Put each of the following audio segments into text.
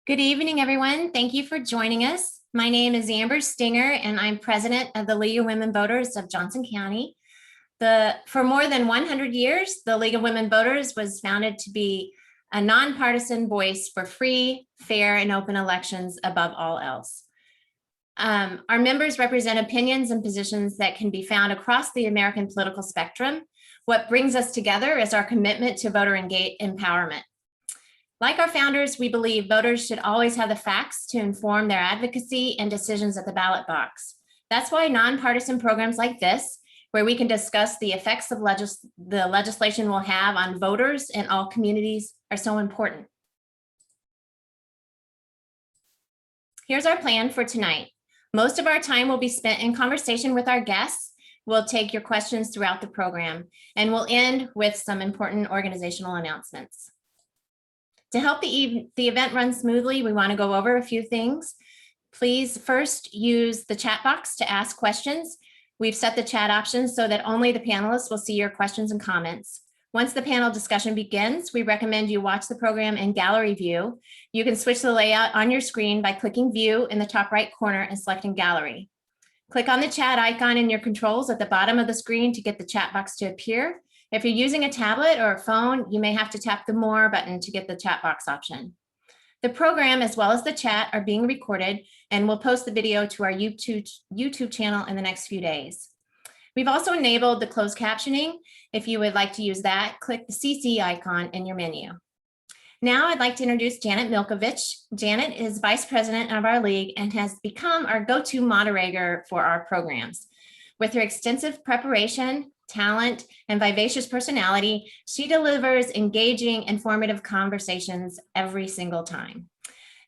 Good evening, everyone. Thank you for joining us. My name is Amber Stinger, and I'm president of the League of Women Voters of Johnson County. For more than 100 years, the League of Women Voters was founded to be a nonpartisan voice for free, fair, and open elections above all else. Our members represent opinions and positions that can be found across the American political spectrum. What brings us together is our commitment to voter empowerment. Like our founders, we believe voters should always have the facts to inform their advocacy and decisions at the ballot box. That's why nonpartisan programs like this, where we can discuss the effects of the legislation will have on voters in all communities, are so important. Here's our plan for tonight. Most of our time will be spent in conversation with our guests. We'll take your questions throughout the program, and we'll end with some important organizational announcements. To help the event run smoothly, we want to go over a few things. Please first use the chat box to ask questions. We've set the chat options so that only the panelists will see your questions and comments. Once the panel discussion begins, we recommend you watch the program in gallery view. You can switch the layout on your screen by clicking view in the top right corner and selecting gallery. Click on the chat icon in your controls at the bottom of the screen to get the chat box to appear. If you're using a tablet or a phone, you may have to tap the More button to get the chat box option. The program, as well as the chat, are being recorded, and we'll post the video to our YouTube channel in the next few days. We've also enabled the closed captioning. If you would like to use that, click the CC icon in your menu. Now I'd like to introduce Janet Milkovich. Janet is vice president of our league and has become our go-to moderator for our programs. With her extensive preparation, talent, and vivacious personality, she delivers engaging, informative conversations every single time.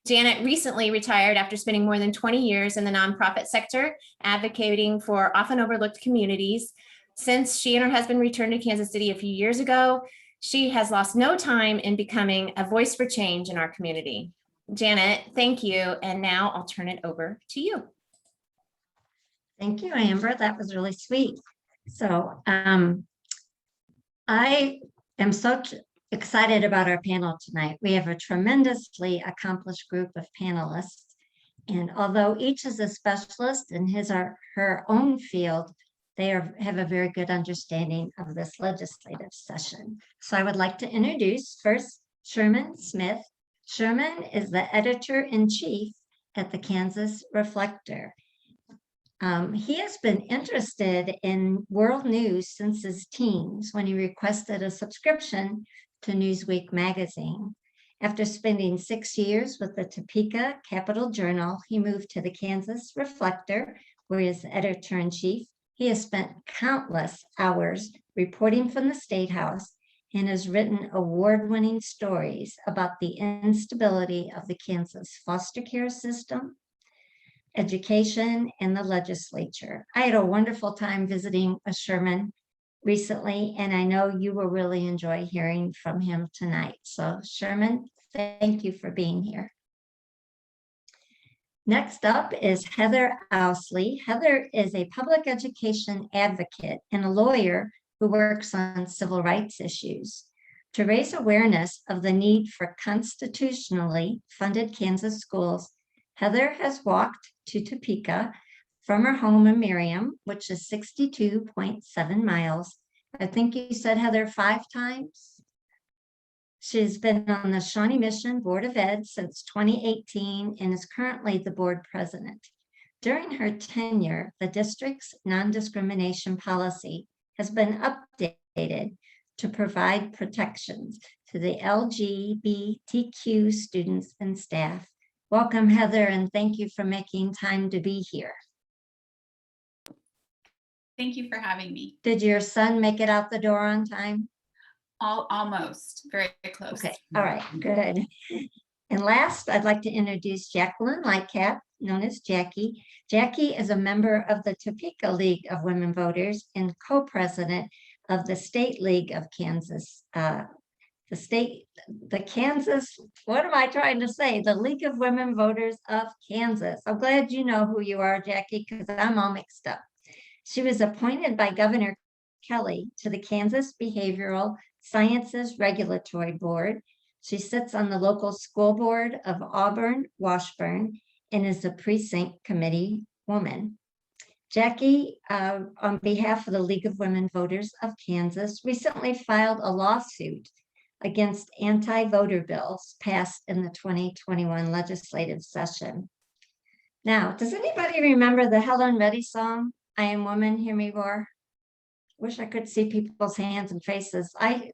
Janet recently retired after spending more than 20 years in the nonprofit sector, advocating for often overlooked communities. Since she and her husband returned to Kansas City a few years ago, she has lost no time in becoming a voice for change in our community. Janet, thank you. And now I'll turn it over to you. Thank you, Amber. That was really sweet. So I am so excited about our panel tonight. We have a tremendously accomplished group of panelists. And although each is a specialist in his or her own field, they have a very good understanding of this legislative session. So I would like to introduce first Sherman Smith. Sherman is the editor-in-chief at the Kansas Reflector. He has been interested in world news since his teens when he requested a subscription to Newsweek magazine. After spending 6 years with the Topeka Capital Journal, he moved to the Kansas Reflector, where he is editor-in-chief. He has spent countless hours reporting from the State House and has written award-winning stories about the instability of the Kansas foster care system, education, and the legislature. I had a wonderful time visiting Sherman recently, and I know you will really enjoy hearing from him tonight. So Sherman, thank you for being here. Next up is Heather Ousley. Heather is a public education advocate and a lawyer who works on civil rights issues. To raise awareness of the need for constitutionally funded Kansas schools, Heather has walked to Topeka from her home in Miriam, which is 62.7 miles. I think you said, Heather, 5 times? She's been on the Shawnee Mission Board of Ed since 2018 and is currently the board president. During her tenure, the district's non-discrimination policy has been updated to provide protections to the LGBTQ students and staff. Welcome, Heather, and thank you for making time to be here. Thank you for having me. Did your son make it out the door on time? Almost, very close. Okay, all right, good. And last, I'd like to introduce Jacqueline Lightcap, known as Jackie. Jackie is a member of the Topeka League of Women Voters and co-president of the State League of Kansas. The Kansas, what am I trying to say? The League of Women Voters of Kansas. I'm glad you know who you are, Jackie, because I'm all mixed up. She was appointed by Governor Kelly to the Kansas Behavioral Sciences Regulatory Board. She sits on the local school board of Auburn, Washburn, and is a precinct committee woman. Jackie, on behalf of the League of Women Voters of Kansas, recently filed a lawsuit against anti-voter bills passed in the 2021 legislative session. Now, does anybody remember the Helen Reddy song, I Am Woman, Hear Me Roar? Wish I could see people's hands and faces.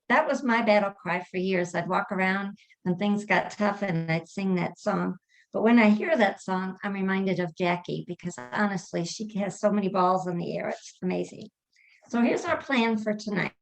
That was my battle cry for years. I'd walk around when things got tough and I'd sing that song. But when I hear that song, I'm reminded of Jackie because honestly, she has so many balls in the air. It's amazing. So here's our plan for tonight.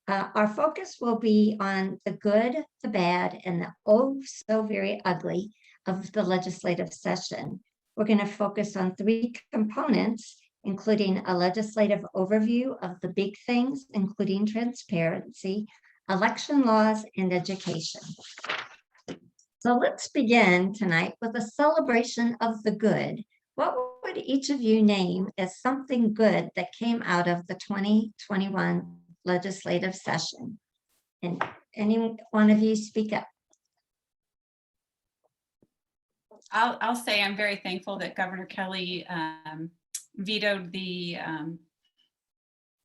Our focus will be on the good, the bad, and the oh so very ugly of the legislative session. We're going to focus on 3 components, including a legislative overview of the big things, including transparency, election laws, and education. So let's begin tonight with a celebration of the good. What would each of you name as something good that came out of the 2021 legislative session? And any one of you speak up. I'll say I'm very thankful that Governor Kelly vetoed the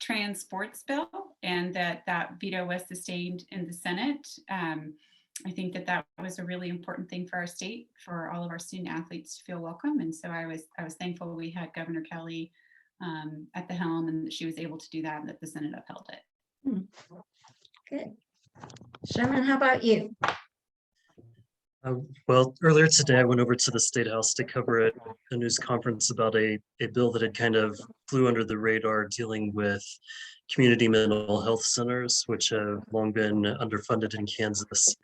trans sports bill and that veto was sustained in the Senate. I think that was a really important thing for our state, for all of our student athletes to feel welcome. And so I was thankful we had Governor Kelly at the helm and that she was able to do that and that the Senate upheld it. Good. Sherman, how about you? Well, earlier today, I went over to the State House to cover a news conference about a bill that had kind of flew under the radar dealing with community mental health centers, which have long been underfunded in Kansas.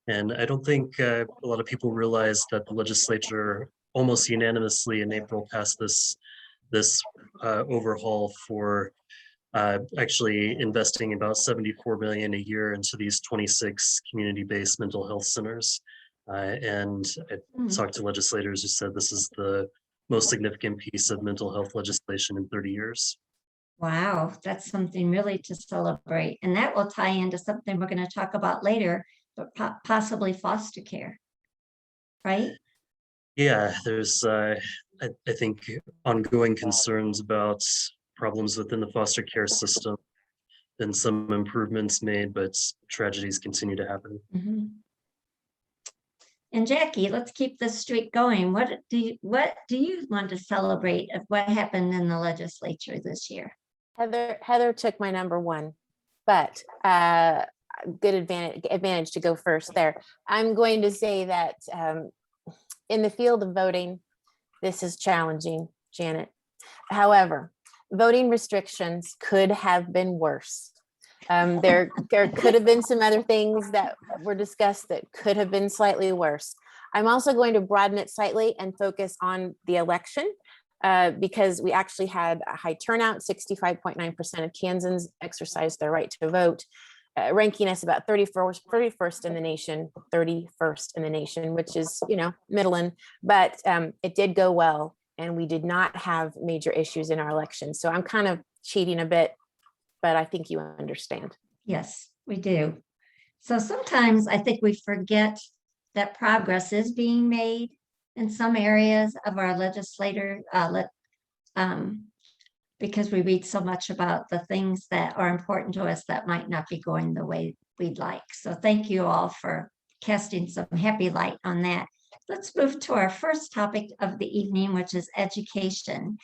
And I don't think a lot of people realize that the legislature almost unanimously in April passed this overhaul for actually investing about $74 million a year into these 26 community-based mental health centers. And I talked to legislators who said this is the most significant piece of mental health legislation in 30 years. Wow, that's something really to celebrate. And that will tie into something we're going to talk about later, but possibly foster care, right? Yeah, there's, I think, ongoing concerns about problems within the foster care system. Been some improvements made, but tragedies continue to happen. Mm-hmm. And Jackie, let's keep this streak going. What do you want to celebrate of what happened in the legislature this year? Heather took my number 1, but good advantage to go first there. I'm going to say that in the field of voting, this is challenging, Janet. However, voting restrictions could have been worse. There could have been some other things that were discussed that could have been slightly worse. I'm also going to broaden it slightly and focus on the election because we actually had a high turnout. 65.9% of Kansans exercised their right to vote, ranking us about 31st in the nation, 31st in the nation, which is, middling, but it did go well. And we did not have major issues in our election. So I'm kind of cheating a bit, but I think you understand. Yes, we do. So sometimes I think we forget that progress is being made in some areas of our legislature because we read so much about the things that are important to us that might not be going the way we'd like. So thank you all for casting some happy light on that. Let's move to our first topic of the evening, which is education.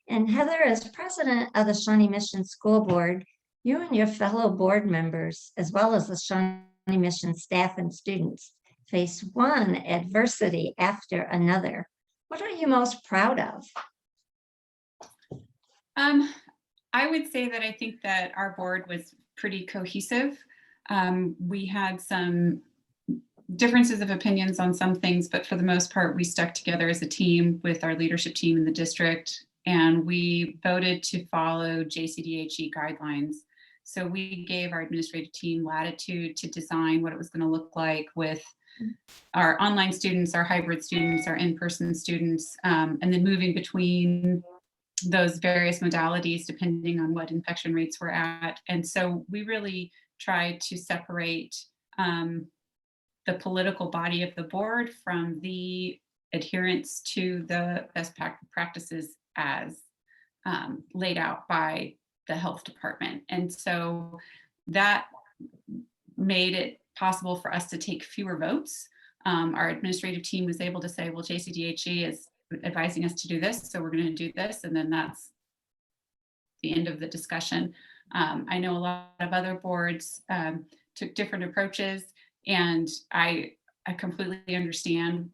And Heather, as president of the Shawnee Mission School Board, you and your fellow board members, as well as the Shawnee Mission staff and students, face one adversity after another. What are you most proud of? I would say that I think that our board was pretty cohesive. We had some differences of opinions on some things, but for the most part, we stuck together as a team with our leadership team in the district, and we voted to follow JCDHE guidelines. So we gave our administrative team latitude to design what it was going to look like with our online students, our hybrid students, our in-person students, and then moving between those various modalities depending on what infection rates we're at. And so we really tried to separate the political body of the board from the adherence to the best practices as laid out by the health department. And so that made it possible for us to take fewer votes. Our administrative team was able to say, well, JCDHE is advising us to do this, so we're going to do this. And then that's the end of the discussion. I know a lot of other boards took different approaches, and I completely understand.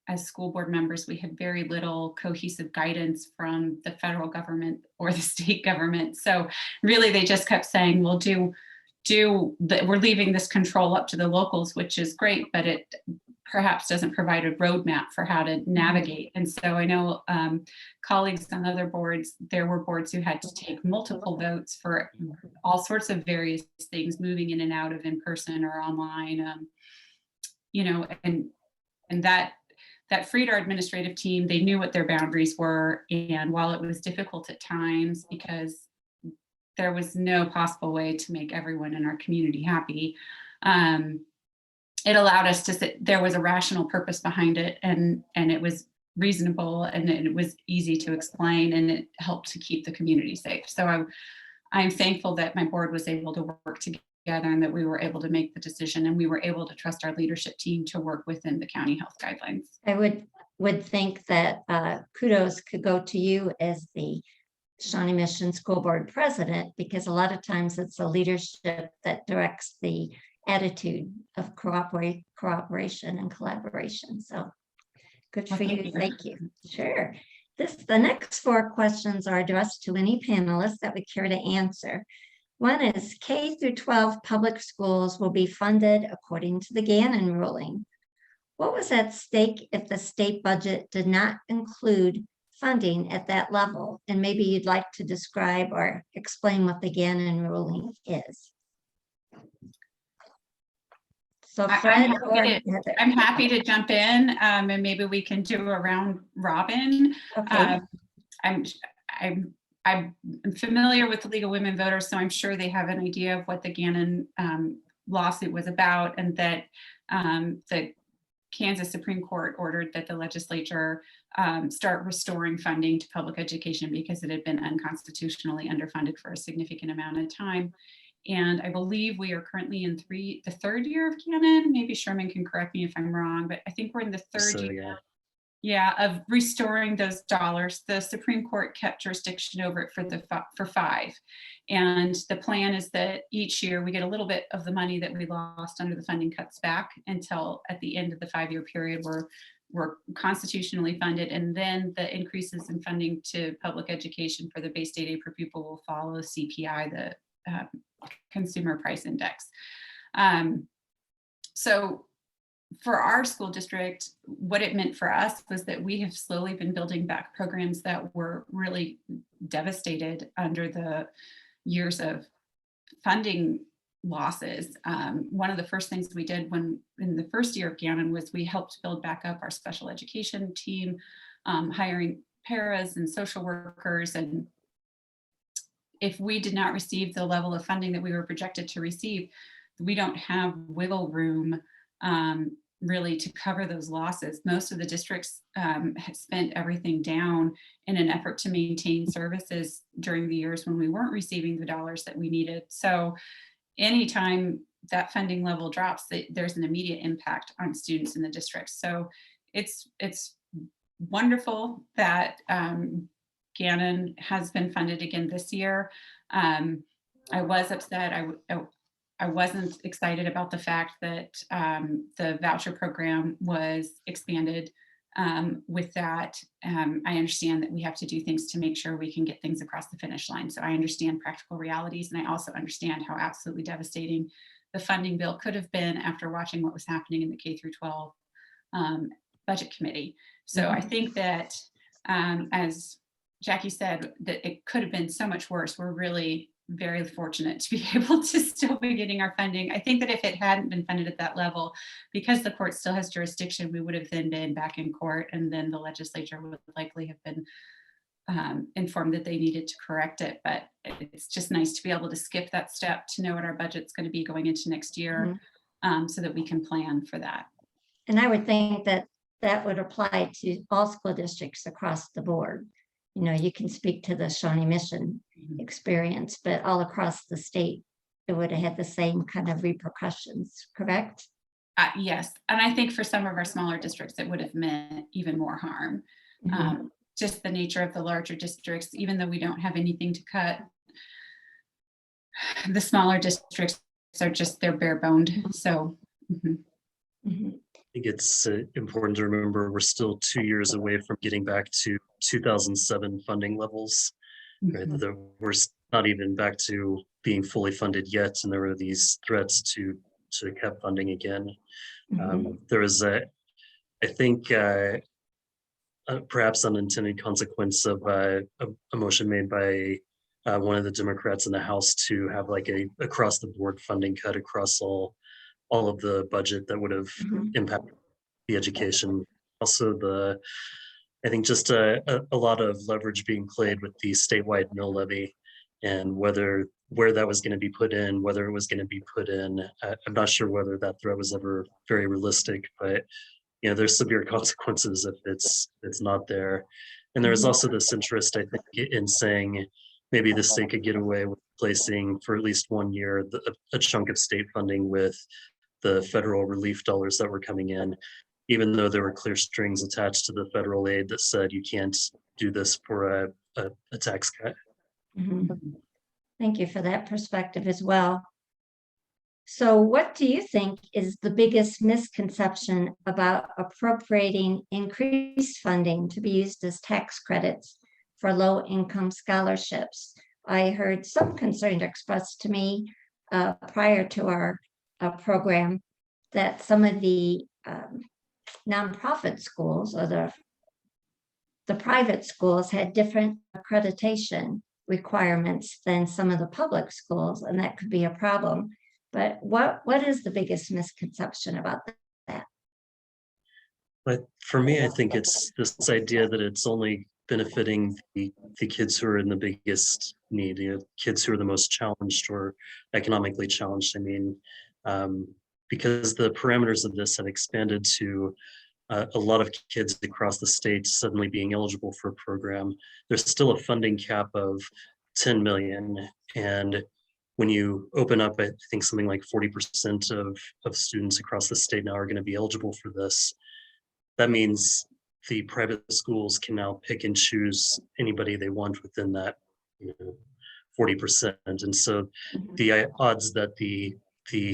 As school board members, we had very little cohesive guidance from the federal government or the state government. So really, they just kept saying, well, we're leaving this control up to the locals, which is great, but it perhaps doesn't provide a roadmap for how to navigate. And so I know colleagues on other boards, there were boards who had to take multiple votes for all sorts of various things, moving in and out of in-person or online, and that freed our administrative team. They knew what their boundaries were. And while it was difficult at times because there was no possible way to make everyone in our community happy, it allowed us to sit, there was a rational purpose behind it, and it was reasonable, and it was easy to explain, and it helped to keep the community safe. So I'm thankful that my board was able to work together and that we were able to make the decision, and we were able to trust our leadership team to work within the county health guidelines. I would think that kudos could go to you as the Shawnee Mission School Board President, because a lot of times it's the leadership that directs the attitude of cooperation and collaboration. So good for you. Thank you. Sure. The next 4 questions are addressed to any panelists that would care to answer. One is, K through 12 public schools will be funded according to the Gannon ruling. What was at stake if the state budget did not include funding at that level? And maybe you'd like to describe or explain what the Gannon ruling is. So Fred, I'm happy to jump in, and maybe we can do a round robin. Okay. I'm familiar with the League of Women Voters, so I'm sure they have an idea of what the Gannon lawsuit was about, and that the Kansas Supreme Court ordered that the legislature start restoring funding to public education because it had been unconstitutionally underfunded for a significant amount of time. And I believe we are currently in the 3rd year of Gannon. Maybe Sherman can correct me if I'm wrong, but I think we're in the 3rd year. Yeah, of restoring those dollars. The Supreme Court kept jurisdiction over it for 5. And the plan is that each year we get a little bit of the money that we lost under the funding cuts back until at the end of the 5-year period we're constitutionally funded. And then the increases in funding to public education for the base state aid per pupil will follow CPI, the Consumer Price Index. So for our school district, what it meant for us was that we have slowly been building back programs that were really devastated under the years of funding losses. One of the first things we did in the 1st year of Gannon was we helped build back up our special education team, hiring paras and social workers. And if we did not receive the level of funding that we were projected to receive, we don't have wiggle room really to cover those losses. Most of the districts have spent everything down in an effort to maintain services during the years when we weren't receiving the dollars that we needed. So anytime that funding level drops, there's an immediate impact on students in the district. So it's wonderful that Gannon has been funded again this year. I was upset. I wasn't excited about the fact that the voucher program was expanded with that. I understand that we have to do things to make sure we can get things across the finish line. So I understand practical realities, and I also understand how absolutely devastating the funding bill could have been after watching what was happening in the K through 12 budget committee. So I think that as Jackie said, that it could have been so much worse. We're really very fortunate to be able to still be getting our funding. I think that if it hadn't been funded at that level, because the court still has jurisdiction, we would have then been back in court, and then the legislature would likely have been informed that they needed to correct it. But it's just nice to be able to skip that step, to know what our budget's going to be going into next year. so that we can plan for that. And I would think that that would apply to all school districts across the board. You know, you can speak to the Shawnee Mission experience, but all across the state, it would have had the same kind of repercussions, correct? Yes, and I think for some of our smaller districts, it would have meant even more harm. Mhm. Just the nature of the larger districts, even though we don't have anything to cut, the smaller districts are just, they're bare boned. So mhm. Mhm. I think it's important to remember we're still 2 years away from getting back to 2007 funding levels, right? Mhm. We're not even back to being fully funded yet, and there are these threats to cap funding again. Mhm. There was I think, perhaps unintended consequence of a motion made by one of the Democrats in the House to have like a across the board funding cut across all of the budget that would have Mhm. impacted the education. Also, I think just a lot of leverage being played with the statewide mill levy, and where that was going to be put in, whether it was going to be put in. I'm not sure whether that threat was ever very realistic, but you know, there's severe consequences if it's not there. And there is Mhm. also this interest, I think, in saying maybe the state could get away with placing for at least 1 year a chunk of state funding with the federal relief dollars that were coming in, even though there were clear strings attached to the federal aid that said you can't do this for a tax cut. Mhm. Thank you for that perspective as well. So what do you think is the biggest misconception about appropriating increased funding to be used as tax credits for low-income scholarships? I heard some concern expressed to me prior to our program that some of the nonprofit schools or the private schools had different accreditation requirements than some of the public schools, and that could be a problem. But what is the biggest misconception about that? But for me, I think it's this idea that it's only benefiting the kids who are in the biggest need, you know, kids who are the most challenged or economically challenged. I mean, because the parameters of this have expanded to a lot of kids across the state suddenly being eligible for a program. There's still a funding cap of 10 million. And when you open up, I think something like 40% of students across the state now are going to be eligible for this. That means the private schools can now pick and choose anybody they want within that, you know, 40%. And so Mhm. the odds that the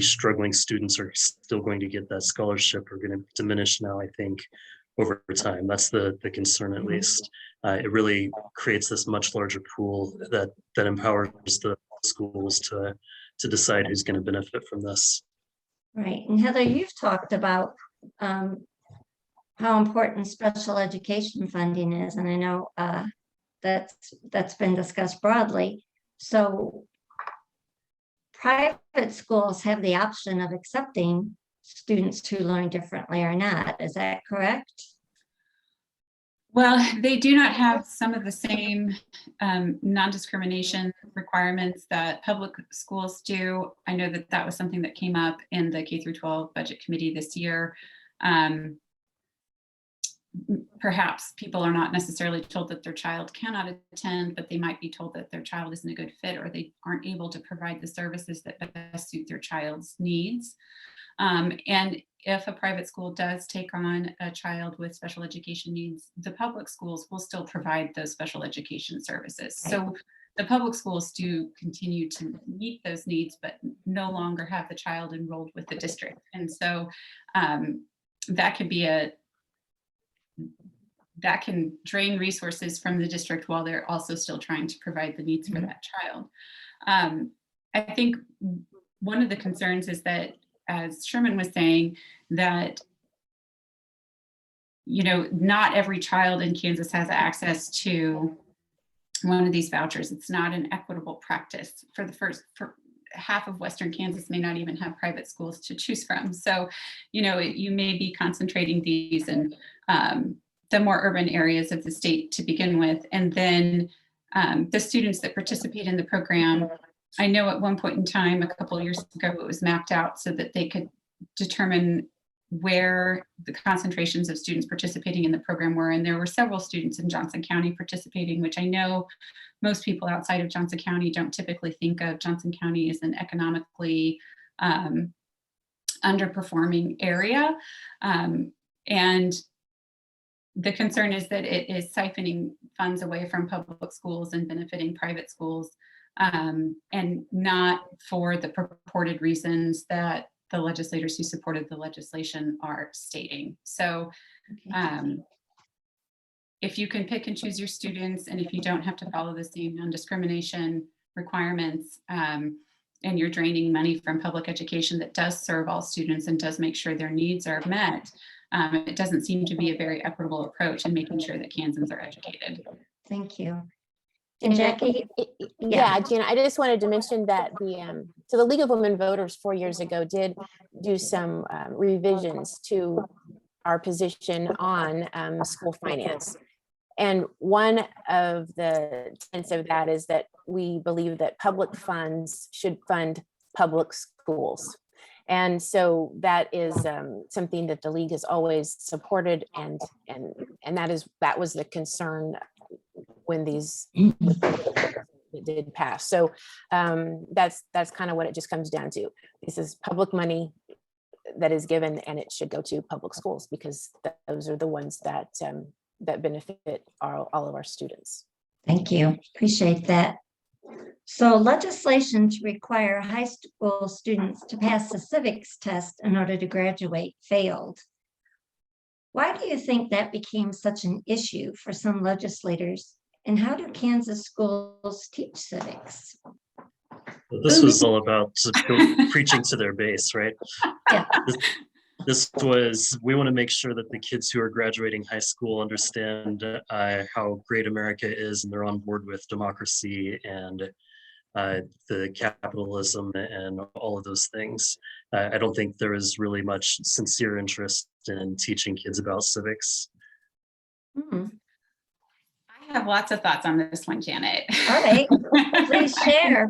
struggling students are still going to get that scholarship are going to diminish now, I think, over time. That's the concern, at Mhm. least. It really creates this much larger pool that empowers the schools to decide who's going to benefit from this. Right. And Heather, you've talked about how important special education funding is, and I know that's been discussed broadly. So private schools have the option of accepting students who learn differently or not. Is that correct? Well, they do not have some of the same non-discrimination requirements that public schools do. I know that that was something that came up in the K through 12 budget committee this year. Perhaps people are not necessarily told that their child cannot attend, but they might be told that their child isn't a good fit, or they aren't able to provide the services that best suit their child's needs. And if a private school does take on a child with special education needs, the public schools will still provide those special education services. So the public schools do continue to meet those needs, but no longer have the child enrolled with the district. And so that can drain resources from the district while they're also still trying to provide the needs for that child. I think one of the concerns is that, as Sherman was saying, that not every child in Kansas has access to one of these vouchers. It's not an equitable practice. For half of Western Kansas may not even have private schools to choose from. So, you may be concentrating these in the more urban areas of the state to begin with. And then the students that participate in the program, I know at one point in time, a couple of years ago, it was mapped out so that they could determine where the concentrations of students participating in the program were. And there were several students in Johnson County participating, which I know most people outside of Johnson County don't typically think of Johnson County as an economically underperforming area. And the concern is that it is siphoning funds away from public schools and benefiting private schools, and not for the purported reasons that the legislators who supported the legislation are stating. So if you can pick and choose your students, and if you don't have to follow the same non-discrimination requirements, and you're draining money from public education that does serve all students and does make sure their needs are met, it doesn't seem to be a very equitable approach in making sure that Kansans are educated. Thank you. And Jackie? Yeah, Gina, I just wanted to mention that so the League of Women Voters 4 years ago did do some revisions to our position on school finance. And one of the tenets of that is that we believe that public funds should fund public schools. And so that is something that the league has always supported, and that was the concern when these did pass. So that's kind of what it just comes down to. This is public money that is given, and it should go to public schools because those are the ones that that benefit all of our students. Thank you. Appreciate that. So legislation to require high school students to pass the civics test in order to graduate failed. Why do you think that became such an issue for some legislators? And how do Kansas schools teach civics? This was all about preaching to their base, right? Yeah. This was, we want to make sure that the kids who are graduating high school understand how great America is, and they're on board with democracy and the capitalism and all of those things. I don't think there is really much sincere interest in teaching kids about civics. I have lots of thoughts on this one, Janet. All right, please share.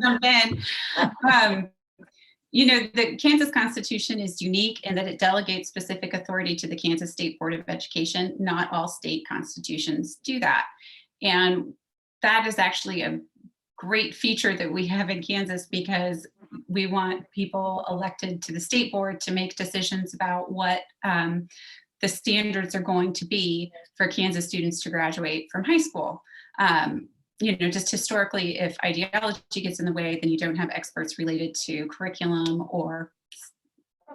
You know, the Kansas Constitution is unique in that it delegates specific authority to the Kansas State Board of Education. Not all state constitutions do that. And that is actually a great feature that we have in Kansas, because we want people elected to the state board to make decisions about what the standards are going to be for Kansas students to graduate from high school. You know, just historically, if ideology gets in the way, then you don't have experts related to curriculum or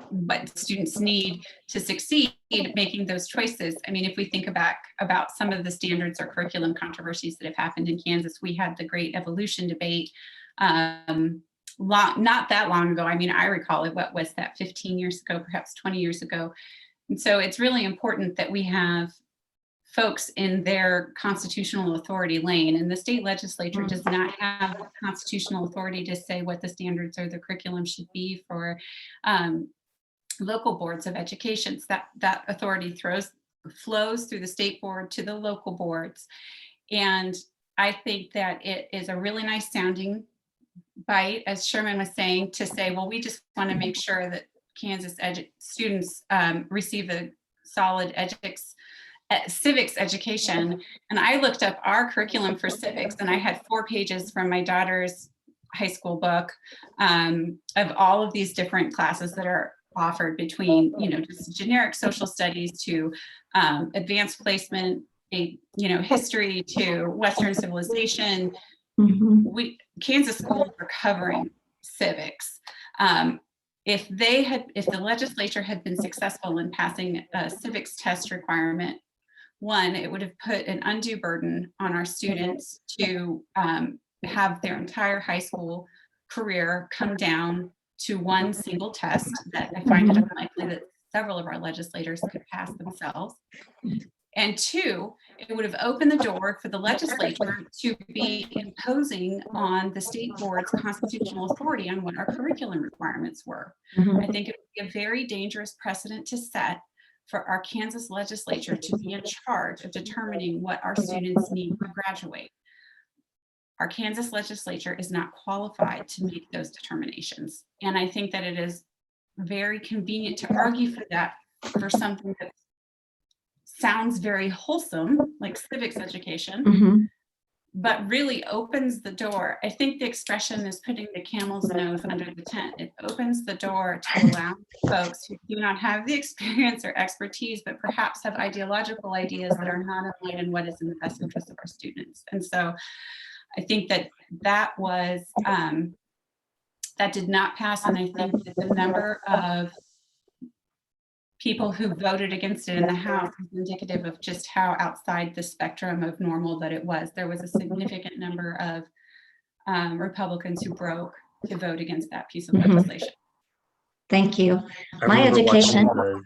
what students need to succeed making those choices. I mean, if we think about some of the standards or curriculum controversies that have happened in Kansas, we had the great evolution debate not that long ago. I mean, I recall it, what was that, 15 years ago, perhaps 20 years ago. And so it's really important that we have folks in their constitutional authority lane, and the state legislature does not have constitutional authority to say what the standards or the curriculum should be for local boards of education. So that authority flows through the state board to the local boards. And I think that it is a really nice sounding bite, as Sherman was saying, to say, well, we just want to make sure that Kansas students receive a solid civics education. And I looked up our curriculum for civics, and I had 4 pages from my daughter's high school book of all of these different classes that are offered, between, you know, just generic social studies to advanced placement, history to Western civilization. Kansas schools are covering civics. If the legislature had been successful in passing a civics test requirement, one, it would have put an undue burden on our students to have their entire high school career come down to one single test that I find it unlikely that several of our legislators could pass themselves. And 2, it would have opened the door for the legislature to be imposing on the state board's constitutional authority on what our curriculum requirements were. I think it would be a very dangerous precedent to set for our Kansas legislature to be in charge of determining what our students need to graduate. Our Kansas legislature is not qualified to make those determinations. And I think that it is very convenient to argue for that for something that sounds very wholesome, like civics education, Mhm. but really opens the door. I think the expression is putting the camel's nose under the tent. It opens the door to allow folks who do not have the experience or expertise, but perhaps have ideological ideas that are not aligned in what is in the best interest of our students. And so I think that that was, that did not pass. And I think that the number of people who voted against it in the House is indicative of just how outside the spectrum of normal that it was. There was a significant number of Republicans who broke to vote against that piece of legislation. Thank you. I My remember education. watching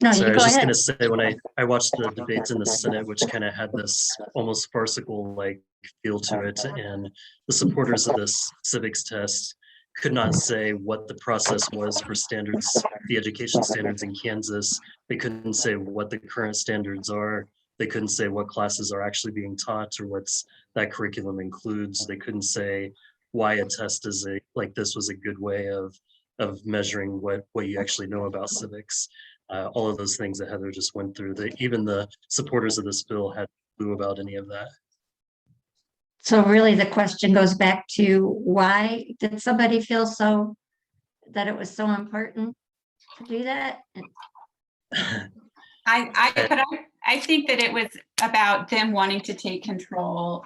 No, Sorry, you I was go just ahead. going to say when I watched the debates in the Senate, which kind of had this almost farcical like feel to it, and the supporters of this civics test could not say what the process was for standards, the education standards in Kansas. They couldn't say what the current standards are. They couldn't say what classes are actually being taught or what's that curriculum includes. They couldn't say why a test is like this was a good way of measuring what you actually know about civics. All of those things that Heather just went through, that even the supporters of this bill had no clue about any of that. So really the question goes back to why did somebody feel so that it was so important to do that? I think that it was about them wanting to take control,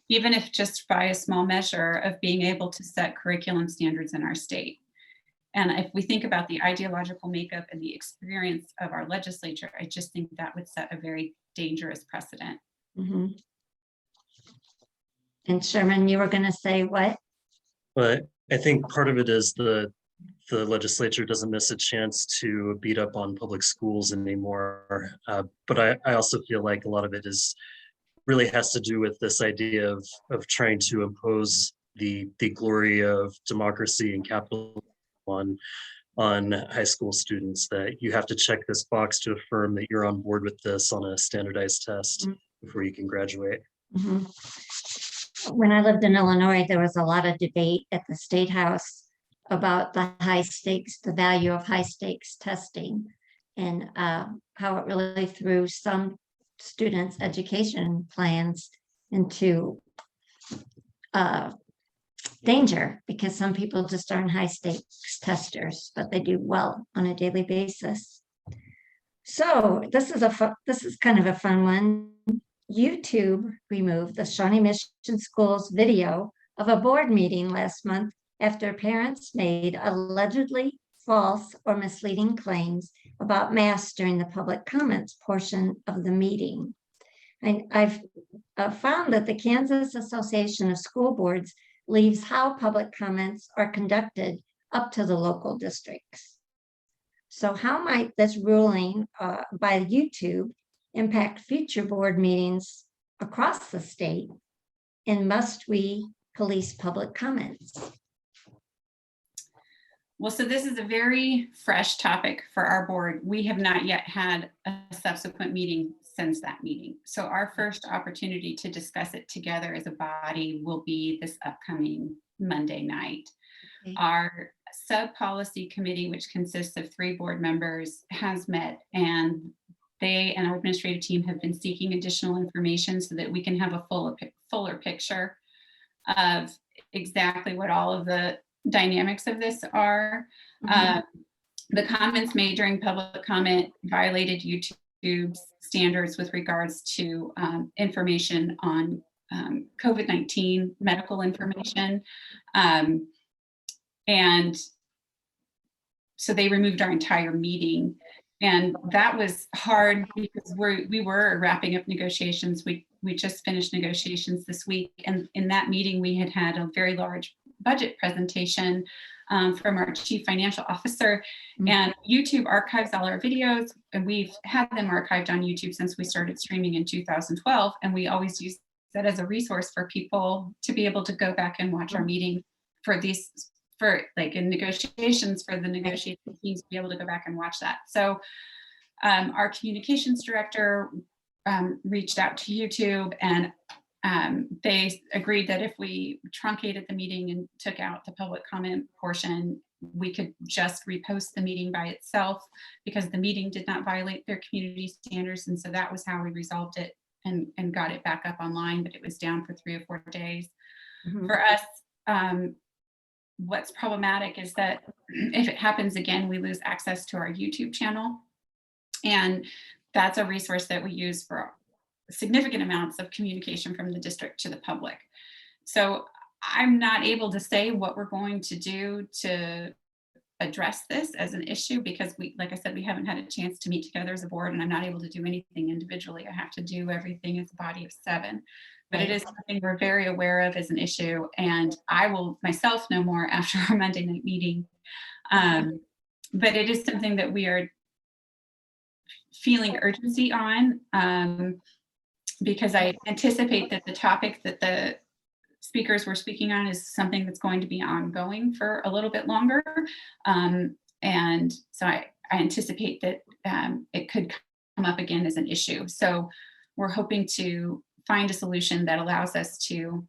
even if just by a small measure, of being able to set curriculum standards in our state. And if we think about the ideological makeup and the experience of our legislature, I just think that would set a very dangerous precedent. Mhm. And Sherman, you were going to say what? But I think part of it is the legislature doesn't miss a chance to beat up on public schools anymore. But I also feel like a lot of it is really has to do with this idea of trying to impose the glory of democracy and capitalism on high school students, that you have to check this box to affirm that you're on board with this on a standardized test before you can graduate. Mhm. When I lived in Illinois, there was a lot of debate at the State House about the high stakes, the value of high stakes testing, and how it really threw some students' education plans into danger, because some people just aren't high stakes testers, but they do well on a daily basis. So this is kind of a fun one. YouTube removed the Shawnee Mission Schools video of a board meeting last month after parents made allegedly false or misleading claims about masks during the public comments portion of the meeting. And I've found that the Kansas Association of School Boards leaves how public comments are conducted up to the local districts. So how might this ruling by YouTube impact future board meetings across the state? And must we police public comments? Well, so this is a very fresh topic for our board. We have not yet had a subsequent meeting since that meeting. So our first opportunity to discuss it together as a body will be this upcoming Monday night. Okay. Our sub-policy committee, which consists of 3 board members, has met, and they and our administrative team have been seeking additional information so that we can have a fuller picture of exactly what all of the dynamics of this are. The comments made during public comment violated YouTube's standards with regards to information on COVID-19 medical information. And so they removed our entire meeting. And that was hard because we were wrapping up negotiations. We just finished negotiations this week. And in that meeting, we had a very large budget presentation from our chief financial officer. And YouTube archives all our videos, and we've had them archived on YouTube since we started streaming in 2012. And we always use that as a resource for people to be able to go back and watch our meeting for like in negotiations, for the negotiating teams to be able to go back and watch that. So our communications director reached out to YouTube, and they agreed that if we truncated the meeting and took out the public comment portion we could just repost the meeting by itself because the meeting did not violate their community standards. And so that was how we resolved it and got it back up online, but it was down for 3 or 4 days. Mhm. For us, what's problematic is that if it happens again, we lose access to our YouTube channel. And that's a resource that we use for significant amounts of communication from the district to the public. So I'm not able to say what we're going to do to address this as an issue because like I said, we haven't had a chance to meet together as a board, and I'm not able to do anything individually. I have to do everything as a body of 7. But it is something we're very aware of as an issue, and I will myself know more after our Monday night meeting. But it is something that we are feeling urgency on because I anticipate that the topic that the speakers were speaking on is something that's going to be ongoing for a little bit longer. And so I anticipate that it could come up again as an issue. So we're hoping to find a solution that allows us to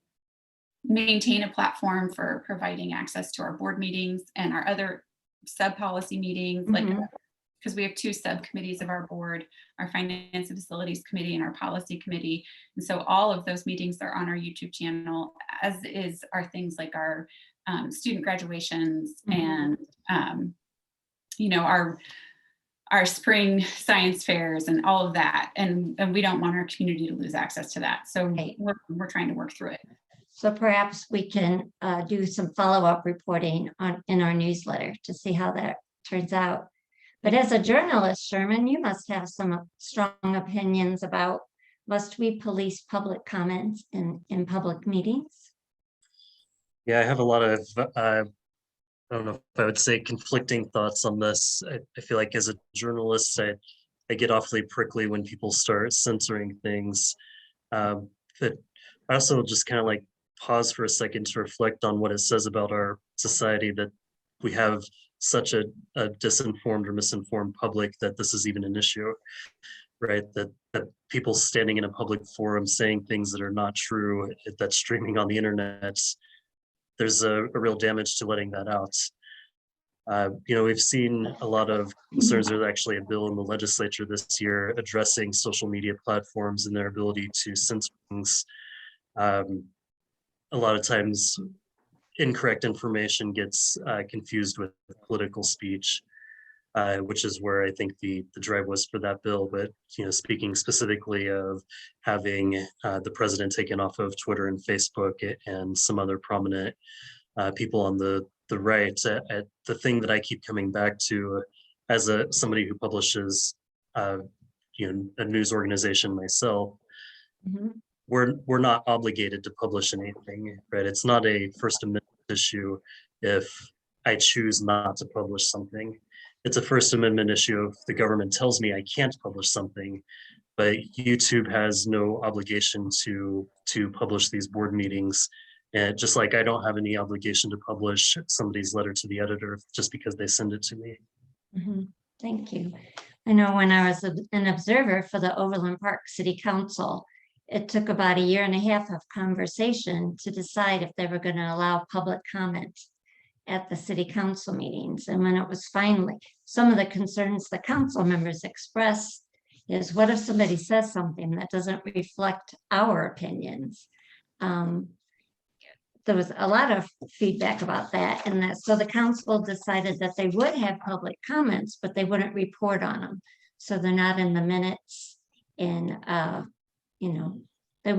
maintain a platform for providing access to our board meetings and our other sub-policy meetings, like because we have 2 subcommittees of our board, our Finance and Facilities Committee and our Policy Committee. And so all of those meetings are on our YouTube channel, as is our things like our student graduations and, you know, our spring science fairs and all of that. And we don't want our community to lose access to that. So we're trying to work through it. So perhaps we can do some follow-up reporting in our newsletter to see how that turns out. But as a journalist, Sherman, you must have some strong opinions about, must we police public comments in public meetings? Yeah, I have a lot of, I don't know if I would say conflicting thoughts on this. I feel like as a journalist, I get awfully prickly when people start censoring things. But I also just kind of like pause for a second to reflect on what it says about our society, that we have such a disinformed or misinformed public that this is even an issue, right? That people standing in a public forum saying things that are not true, that's streaming on the internet, there's a real damage to letting that out. You know, we've seen a lot of concerns. There's actually a bill in the legislature this year addressing social media platforms and their ability to censor things. A lot of times incorrect information gets confused with political speech, which is where I think the drive was for that bill. But, you know, speaking specifically of having the president taken off of Twitter and Facebook and some other prominent people on the right, the thing that I keep coming back to as somebody who publishes, you know, a news organization myself, we're not obligated to publish anything, right? It's not a First Amendment issue if I choose not to publish something. It's a First Amendment issue if the government tells me I can't publish something, but YouTube has no obligation to publish these board meetings. And just like I don't have any obligation to publish somebody's letter to the editor just because they send it to me. Thank you. I know when I was an observer for the Overland Park City Council, it took about 1.5 years of conversation to decide if they were going to allow public comment at the city council meetings. And when it was finally, some of the concerns the council members expressed is, what if somebody says something that doesn't reflect our opinions? There was a lot of feedback about that, and that so the council decided that they would have public comments, but they wouldn't report on them. So they're not in the minutes, and you know, they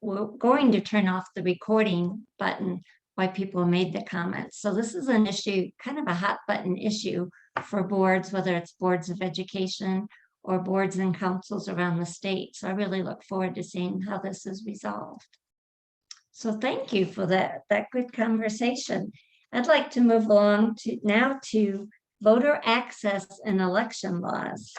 were going to turn off the recording button while people made the comments. So this is an issue, kind of a hot button issue for boards, whether it's boards of education or boards and councils around the state. So I really look forward to seeing how this is resolved. So thank you for that good conversation. I'd like to move along to voter access and election laws.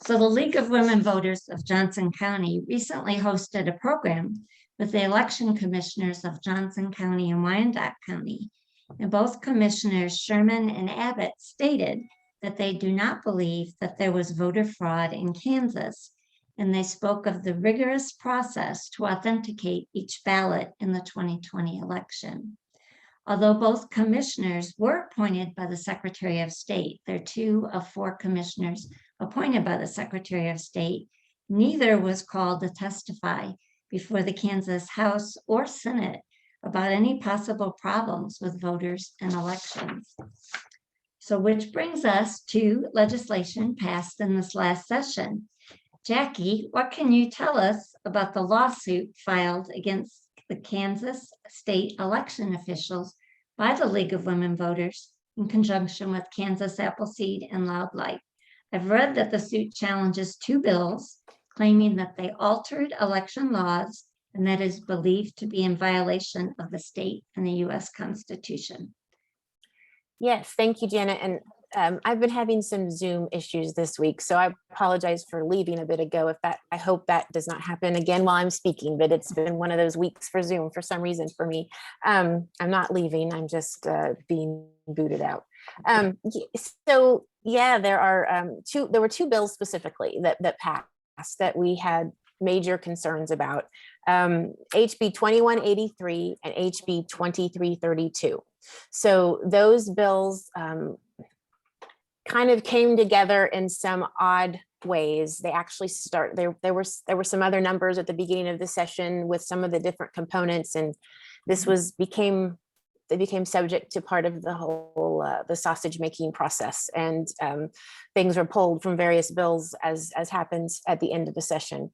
So the League of Women Voters of Johnson County recently hosted a program with the election commissioners of Johnson County and Wyandotte County. And both commissioners, Sherman and Abbott, stated that they do not believe that there was voter fraud in Kansas. And they spoke of the rigorous process to authenticate each ballot in the 2020 election. Although both commissioners were appointed by the Secretary of State, there are 2 of 4 commissioners appointed by the Secretary of State, neither was called to testify before the Kansas House or Senate about any possible problems with voters and elections. So which brings us to legislation passed in this last session. Jackie, what can you tell us about the lawsuit filed against the Kansas state election officials by the League of Women Voters in conjunction with Kansas Appleseed and Loud Light? I've read that the suit challenges 2 bills claiming that they altered election laws and that is believed to be in violation of the state and the U.S. Constitution. Yes, thank you, Janet. And I've been having some Zoom issues this week, so I apologize for leaving a bit ago. I hope that does not happen again while I'm speaking, but it's been one of those weeks for Zoom for some reason for me. I'm not leaving, I'm just being booted out. So yeah, there were 2 bills specifically that passed that we had major concerns about, HB 2183 and HB 2332. So those bills kind of came together in some odd ways. They actually there were some other numbers at the beginning of the session with some of the different components, and this they became subject to part of the whole the sausage making process, and things were pulled from various bills as happens at the end of the session.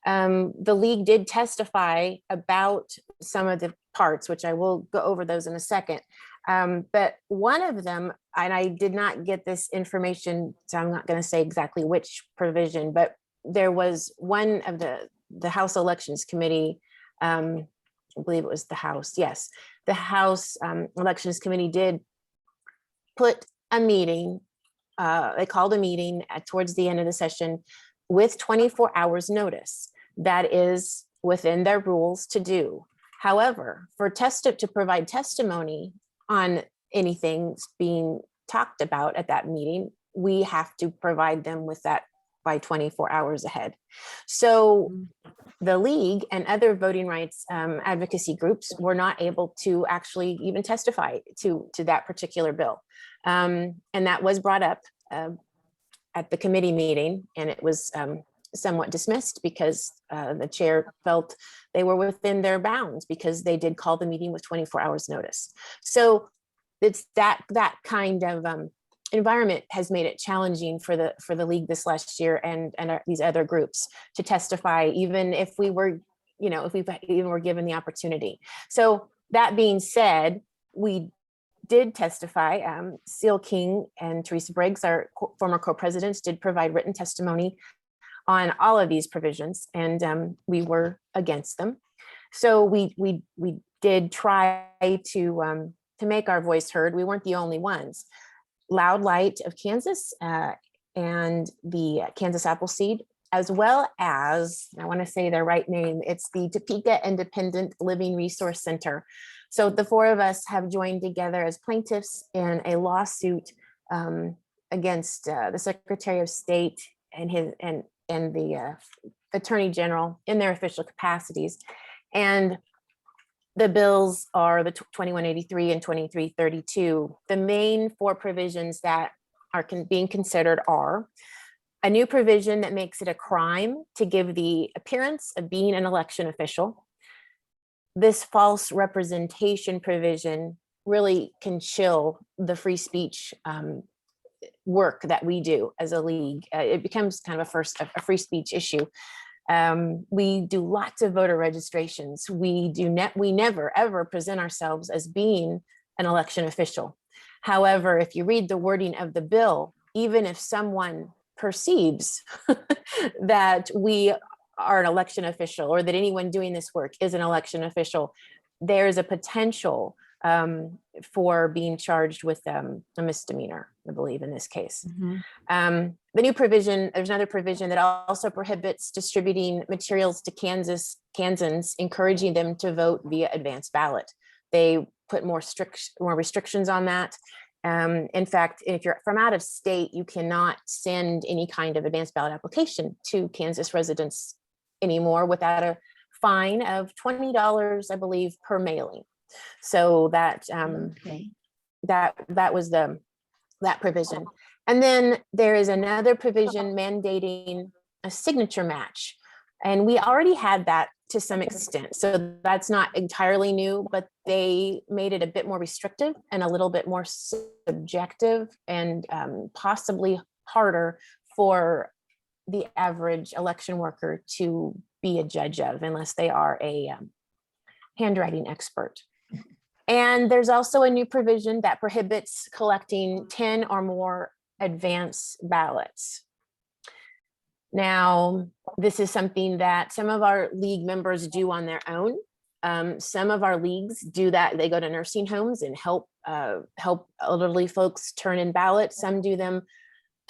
The league did testify about some of the parts, which I will go over those in a second. But one of them, and I did not get this information, so I'm not going to say exactly which provision, but there was one of the House Elections Committee, I believe it was the House, yes. The House Elections Committee did put a meeting, they called a meeting towards the end of the session with 24 hours notice. That is within their rules to do. However, to provide testimony on anything being talked about at that meeting, we have to provide them with that by 24 hours ahead. So the league and other voting rights advocacy groups were not able to actually even testify to that particular bill. And that was brought up at the committee meeting, and it was somewhat dismissed because the chair felt they were within their bounds because they did call the meeting with 24 hours notice. So it's that kind of environment has made it challenging for the league this last year and these other groups to testify, even if we were, if we even were given the opportunity. So that being said, we did testify. Seal King and Teresa Briggs, our former co-presidents, did provide written testimony on all of these provisions, and we were against them. So we did try to make our voice heard. We weren't the only ones. Loud Light of Kansas and the Kansas Appleseed, as well as, I want to say their right name, it's the Topeka Independent Living Resource Center. So the 4 of us have joined together as plaintiffs in a lawsuit against the Secretary of State and the Attorney General in their official capacities. And the bills are the 2183 and 2332. The main 4 provisions that are being considered are a new provision that makes it a crime to give the appearance of being an election official. This false representation provision really can chill the free speech work that we do as a league. It becomes kind of a free speech issue. We do lots of voter registrations. We never ever present ourselves as being an election official. However, if you read the wording of the bill, even if someone perceives that we are an election official or that anyone doing this work is an election official, there's a potential for being charged with a misdemeanor, I believe, in this case. The new provision, there's another provision that also prohibits distributing materials to Kansans, encouraging them to vote via advanced ballot. They put more restrictions on that. In fact, if you're from out of state, you cannot send any kind of advanced ballot application to Kansas residents anymore without a fine of $20, I believe, per mailing. So that Okay. that was that provision. And then there is another provision mandating a signature match. And we already had that to some extent. So that's not entirely new, but they made it a bit more restrictive and a little bit more subjective and possibly harder for the average election worker to be a judge of unless they are a handwriting expert. And there's also a new provision that prohibits collecting 10 or more advance ballots. Now, this is something that some of our league members do on their own. Some of our leagues do that. They go to nursing homes and help elderly folks turn in ballots. Some do them.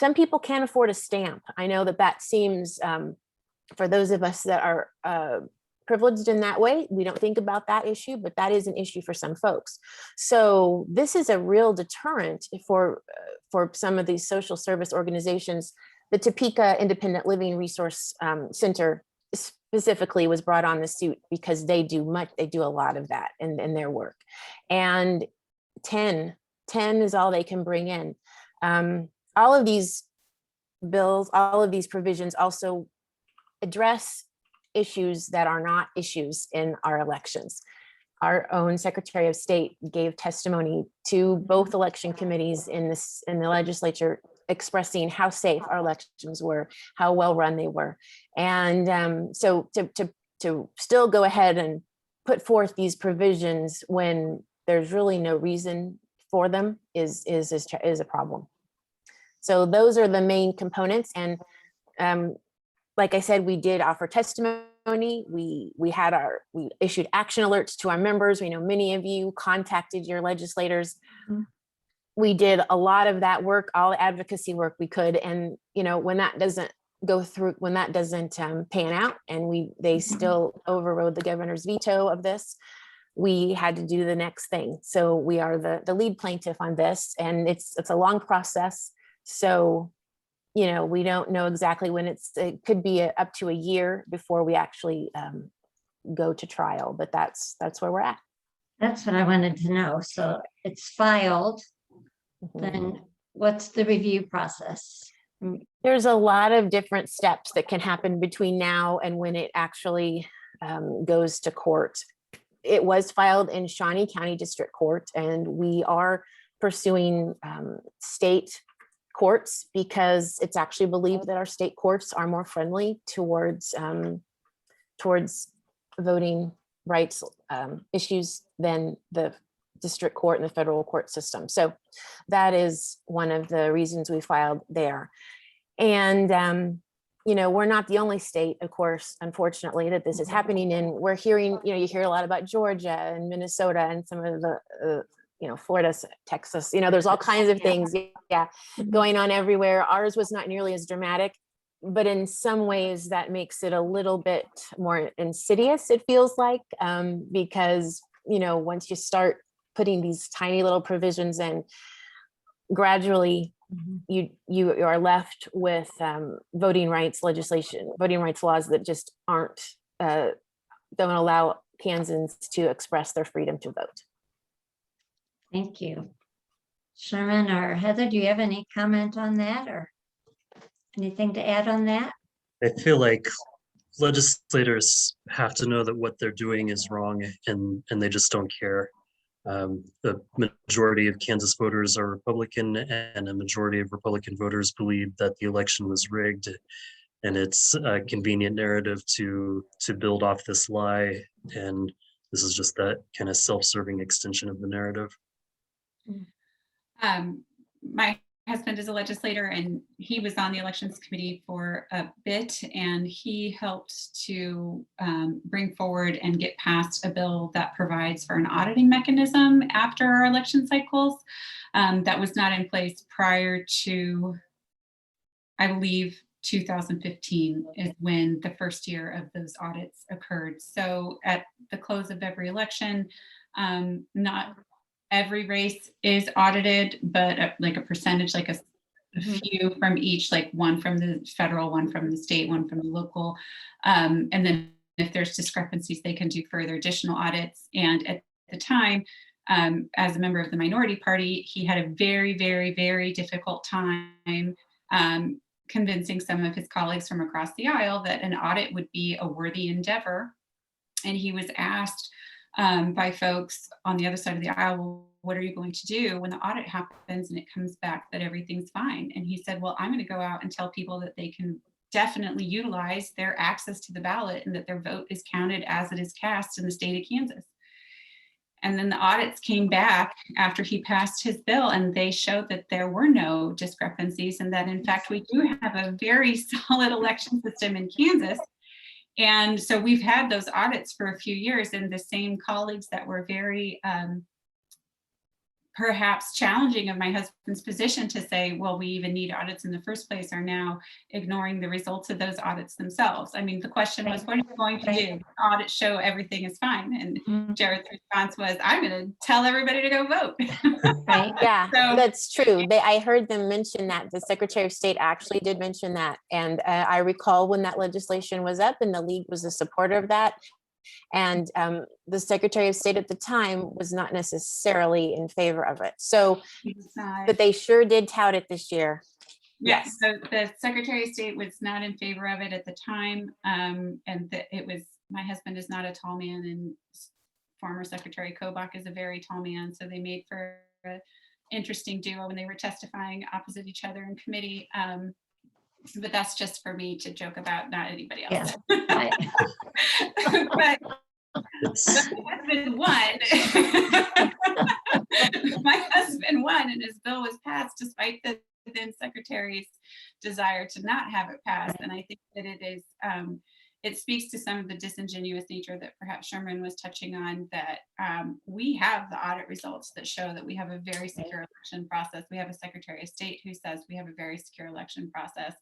Some people can't afford a stamp. I know that seems, for those of us that are privileged in that way, we don't think about that issue, but that is an issue for some folks. So this is a real deterrent for some of these social service organizations. The Topeka Independent Living Resource Center specifically was brought on the suit because they do a lot of that in their work. And 10 is all they can bring in. All of these bills, all of these provisions also address issues that are not issues in our elections. Our own Secretary of State gave testimony to both election committees in the legislature, expressing how safe our elections were, how well run they were. And so to still go ahead and put forth these provisions when there's really no reason for them is a problem. So those are the main components. And like I said, we did offer testimony. We issued action alerts to our members. We know many of you contacted your legislators. Mm-hmm. We did a lot of that work, all the advocacy work we could. And, when that doesn't go through, when that doesn't pan out, and they still overrode the governor's veto of this, we had to do the next thing. So we are the lead plaintiff on this, and it's a long process. So, we don't know exactly when it could be up to a year before we actually go to trial, but that's where we're at. That's what I wanted to know. So it's filed. Mm-hmm. Then what's the review process? There's a lot of different steps that can happen between now and when it actually goes to court. It was filed in Shawnee County District Court, and we are pursuing state courts because it's actually believed that our state courts are more friendly towards voting rights issues than the district court and the federal court system. So that is one of the reasons we filed there. And we're not the only state, of course, unfortunately, that this is happening in. We're hearing, you hear a lot about Georgia and Minnesota and some of the Florida, Texas, there's all kinds of things, going on everywhere. Ours was not nearly as dramatic, but in some ways that makes it a little bit more insidious, it feels like, because, once you start putting these tiny little provisions in, gradually you are left with voting rights legislation, voting rights laws that just don't allow Kansans to express their freedom to vote. Thank you. Sherman or Heather, do you have any comment on that or anything to add on that? I feel like legislators have to know that what they're doing is wrong, and they just don't care. The majority of Kansas voters are Republican, and a majority of Republican voters believe that the election was rigged, and it's a convenient narrative to build off this lie, and this is just that kind of self-serving extension of the narrative. My husband is a legislator, and he was on the elections committee for a bit, and he helped to bring forward and get passed a bill that provides for an auditing mechanism after our election cycles. That was not in place prior to, I believe, 2015 is when the first year of those audits occurred. So at the close of every election, not every race is audited, but like a percentage, like a few from each, like one from the federal, one from the state, one from the local. And then if there's discrepancies, they can do further additional audits. And at the time, as a member of the minority party, he had a very, very, very difficult time convincing some of his colleagues from across the aisle that an audit would be a worthy endeavor. And he was asked by folks on the other side of the aisle, well, what are you going to do when the audit happens and it comes back that everything's fine? And he said, well, I'm going to go out and tell people that they can definitely utilize their access to the ballot and that their vote is counted as it is cast in the state of Kansas. And then the audits came back after he passed his bill, and they showed that there were no discrepancies, and that in fact we do have a very solid election system in Kansas. And so we've had those audits for a few years, and the same colleagues that were very perhaps challenging of my husband's position to say, well, we even need audits in the first place, are now ignoring the results of those audits themselves. I mean, the question was, what are you going to do? Audits show everything is fine. And Jared's response was, I'm going to tell everybody to go vote. Right. Yeah, So- that's true. I heard them mention that. The Secretary of State actually did mention that. And I recall when that legislation was up and the league was a supporter of that. And the Secretary of State at the time was not necessarily in favor of it. So, but they sure did tout it this year. Yes, so the Secretary of State was not in favor of it at the time. And it was, my husband is not a tall man, and former Secretary Kobach is a very tall man. So they made for an interesting duo when they were testifying opposite each other in committee. But that's just for me to joke about, not anybody else. Yeah, right. But my husband won. My husband won, and his bill was passed despite the then secretary's desire to not have it passed. And I think that it is, it speaks to some of the disingenuous nature that perhaps Sherman was touching on, that we have the audit results that show that we have a very secure election process. We have a Secretary of State who says we have a very secure election process,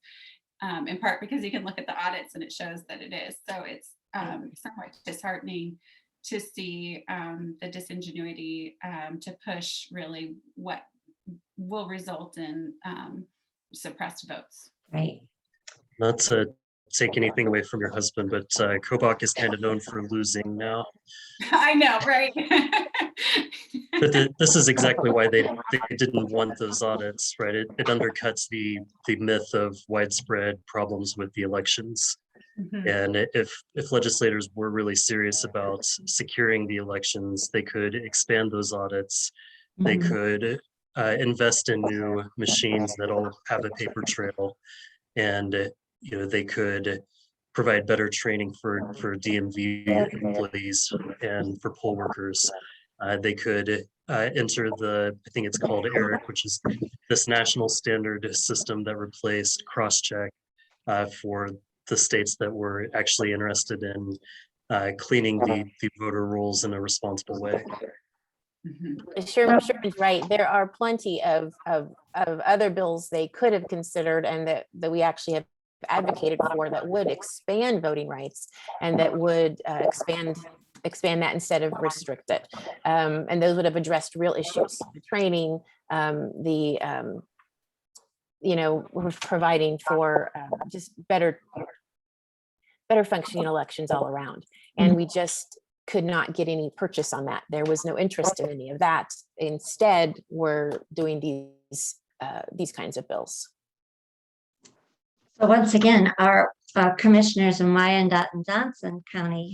in part because he can look at the audits and it shows that it is. So it's somewhat disheartening to see the disingenuity to push really what will result in suppressed votes. Right. Not to take anything away from your husband, but Kobach is kind of known for losing now. I know, right? But this is exactly why they didn't want those audits, right? It undercuts the myth of widespread problems with the elections. Mhm. And if legislators were really serious about securing the elections, they could expand those audits. They Mhm. could invest in new machines that'll have a paper trail, and they could provide better training for DMV employees and for poll workers. They could enter I think it's called ERIC, which is this national standard system that replaced crosscheck for the states that were actually interested in cleaning the voter rolls in a responsible way. Mhm. Sherman's right. There are plenty of other bills they could have considered, and that we actually have advocated for, that would expand voting rights and that would expand that instead of restrict it. And those would have addressed real issues, the training, we're providing for just better functioning elections all around. And we just could not get any purchase on that. There was no interest in any of that. Instead, we're doing these kinds of bills. So once again, our commissioners in Wyandotte and Johnson County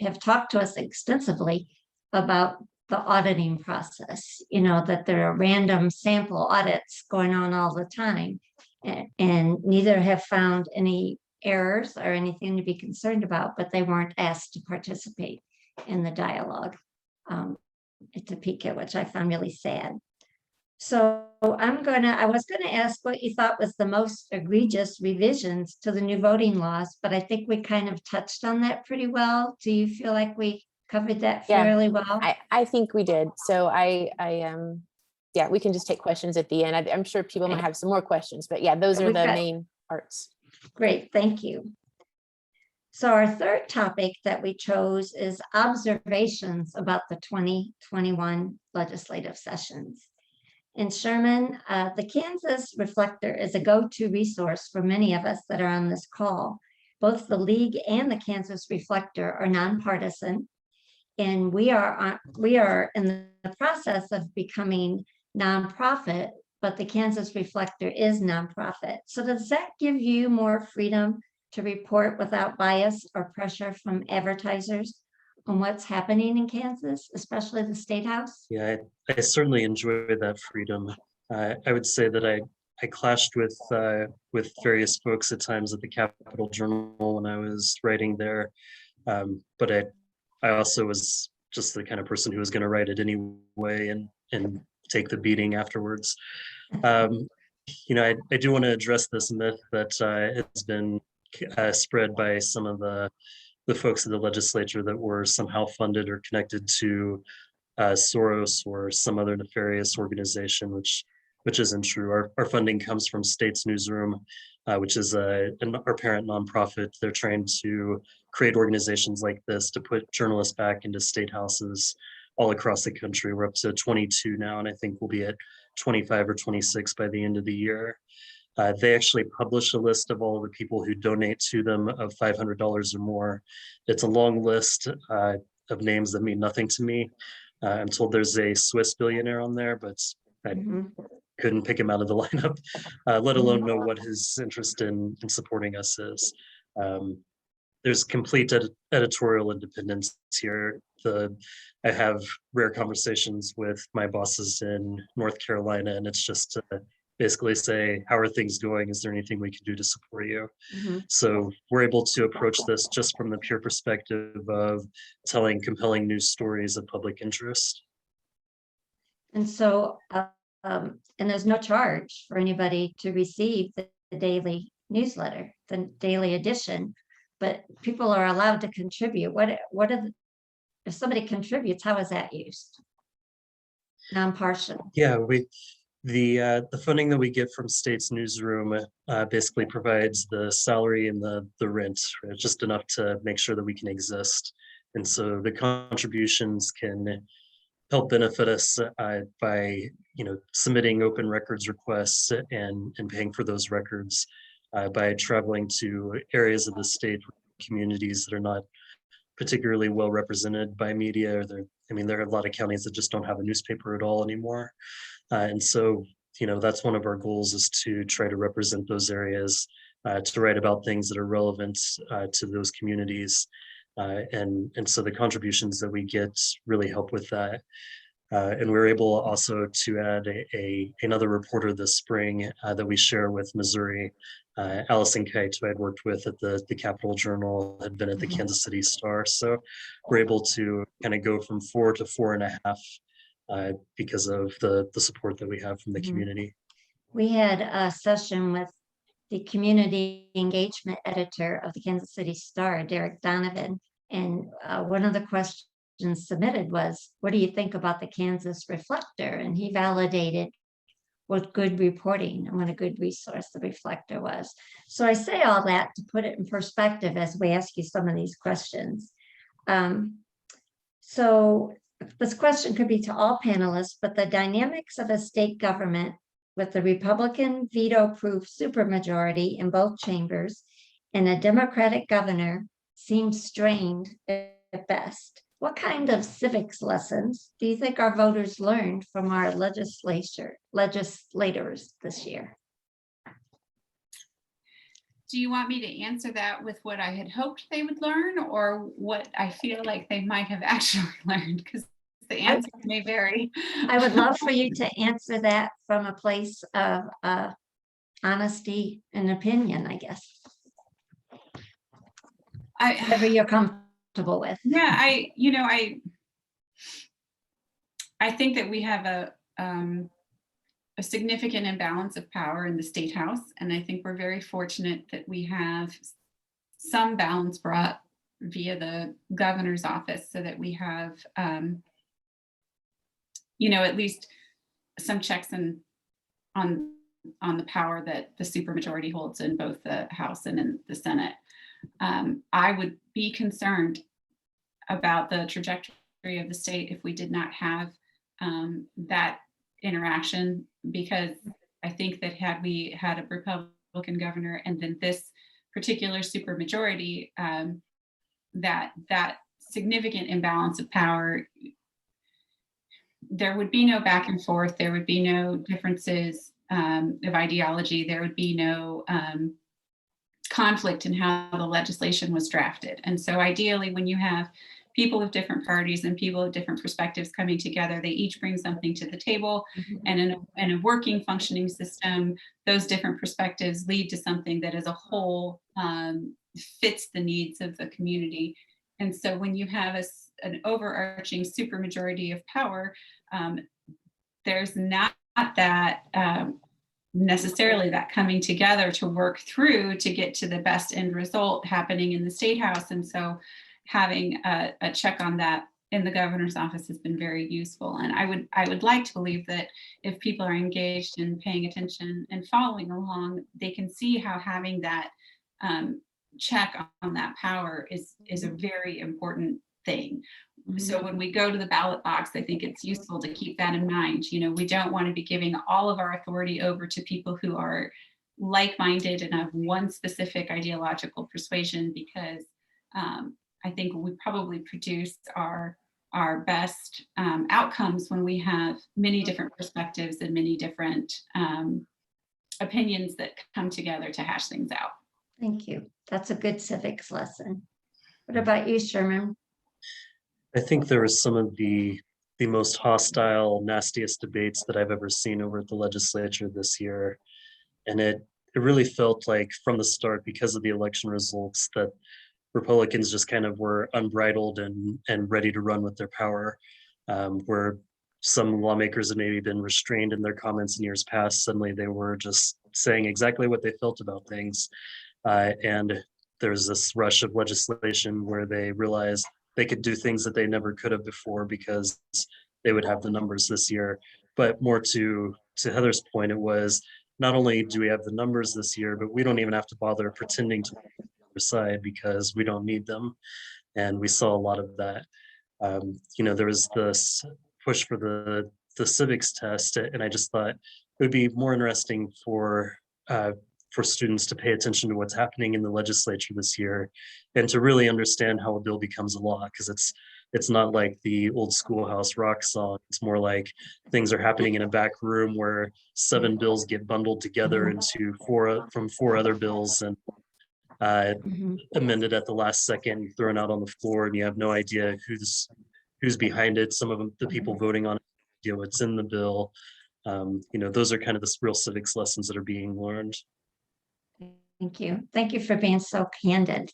have talked to us extensively about the auditing process, that there are random sample audits going on all the time, and neither have found any errors or anything to be concerned about, but they weren't asked to participate in the dialogue at Topeka, which I found really sad. So I was gonna ask what you thought was the most egregious revisions to the new voting laws, but I think we kind of touched on that pretty well. Do you feel like we covered that Yeah, fairly well? I think we did. So yeah, we can just take questions at the end. I'm sure people might have some more questions, but yeah, those are the main parts. Great, thank you. So our third topic that we chose is observations about the 2021 legislative sessions. In Sherman, the Kansas Reflector is a go-to resource for many of us that are on this call. Both the League and the Kansas Reflector are nonpartisan, And we are in the process of becoming nonprofit, but the Kansas Reflector is nonprofit. So does that give you more freedom to report without bias or pressure from advertisers on what's happening in Kansas, especially the State House? Yeah, I certainly enjoy that freedom. I would say that I clashed with various folks at times at the Capitol Journal when I was writing there, but I also was just the kind of person who was going to write it anyway and take the beating afterwards. I do want to address this myth that has been spread by some of the folks in the legislature that were somehow funded or connected to Soros or some other nefarious organization, which isn't true. Our funding comes from States Newsroom, which is our parent nonprofit. They're trying to create organizations like this to put journalists back into state houses all across the country. We're up to 22 now, and I think we'll be at 25 or 26 by the end of the year. They actually publish a list of all of the people who donate to them of $500 or more. It's a long list of names that mean nothing to me. I'm told there's a Swiss billionaire on there, but I couldn't pick him out of the lineup, let alone know what his interest in supporting us is. There's complete editorial independence here. I have rare conversations with my bosses in North Carolina, and it's just to basically say, how are things going? Is there anything we can do to support you? So we're able to approach this just from the pure perspective of telling compelling news stories of public interest. And so, and there's no charge for anybody to receive the daily newsletter, the daily edition, but people are allowed to contribute. If somebody contributes, how is that used? Non-partial. Yeah, the funding that we get from States Newsroom basically provides the salary and the rent, right? Just enough to make sure that we can exist. And so the contributions can help benefit us by submitting open records requests and paying for those records by traveling to areas of the state, communities that are not particularly well represented by media. Or there are a lot of counties that just don't have a newspaper at all anymore. And so, that's one of our goals, is to try to represent those areas, to write about things that are relevant to those communities. And so the contributions that we get really help with that. And we're able also to add another reporter this spring that we share with Missouri. Allison Kite, who I'd worked with at the Capitol Journal, had been at the Kansas City Star. So we're able to kind of go from 4 to 4.5 because of the support that we have from the community. We had a session with the community engagement editor of the Kansas City Star, Derek Donovan. And one of the questions submitted was, what do you think about the Kansas Reflector? And he validated what good reporting and what a good resource the Reflector was. So I say all that to put it in perspective as we ask you some of these questions. So this question could be to all panelists, but the dynamics of a state government with the Republican veto-proof supermajority in both chambers and a Democratic governor seems strained at best. What kind of civics lessons do you think our voters learned from our legislators this year? Do you want me to answer that with what I had hoped they would learn, or what I feel like they might have actually learned? Because the answers may vary. I would love for you to answer that from a place of honesty and opinion, I guess. Whatever you're comfortable with. Yeah, I think that we have a significant imbalance of power in the state house, and I think we're very fortunate that we have some balance brought via the governor's office, so that we have at least some checks on the power that the supermajority holds in both the House and in the Senate. I would be concerned about the trajectory of the state if we did not have that interaction, because I think that had we had a Republican governor and then this particular supermajority, that significant imbalance of power, there would be no back and forth. There would be no differences of ideology. There would be no conflict in how the legislation was drafted. And so ideally, when you have people of different parties and people of different perspectives coming together, they each bring something to the table. And in a working, functioning system, those different perspectives lead to something that as a whole fits the needs of the community. And so when you have an overarching supermajority of power, there's not that necessarily that coming together to work through to get to the best end result happening in the State House. And so having a check on that in the governor's office has been very useful. And I would like to believe that if people are engaged in paying attention and following along, they can see how having that check on that power is a very important thing. So when we go to the ballot box, I think it's useful to keep that in mind. You know, we don't want to be giving all of our authority over to people who are like-minded and have one specific ideological persuasion, because I think we probably produce our best outcomes when we have many different perspectives and many different opinions that come together to hash things out. Thank you. That's a good civics lesson. What about you, Sherman? I think there was some of the most hostile, nastiest debates that I've ever seen over at the legislature this year. And it really felt like from the start, because of the election results, that Republicans just kind of were unbridled and ready to run with their power, where some lawmakers had maybe been restrained in their comments in years past. Suddenly they were just saying exactly what they felt about things. And there's this rush of legislation where they realized they could do things that they never could have before because they would have the numbers this year. But more to Heather's point, it was not only do we have the numbers this year, but we don't even have to bother pretending to be on the other side because we don't need them. And we saw a lot of that. You know, there was this push for the civics test, and I just thought it would be more interesting for students to pay attention to what's happening in the legislature this year and to really understand how a bill becomes a law, because it's not like the old Schoolhouse Rock song. It's more like things are happening in a back room where 7 bills get bundled together into 4 other bills and amended at the last second, thrown out on the floor, and you have no idea who's behind it. Some of them, the people voting on it, you know, what's in the bill. You know, those are kind of the real civics lessons that are being learned. Thank you. Thank you for being so candid.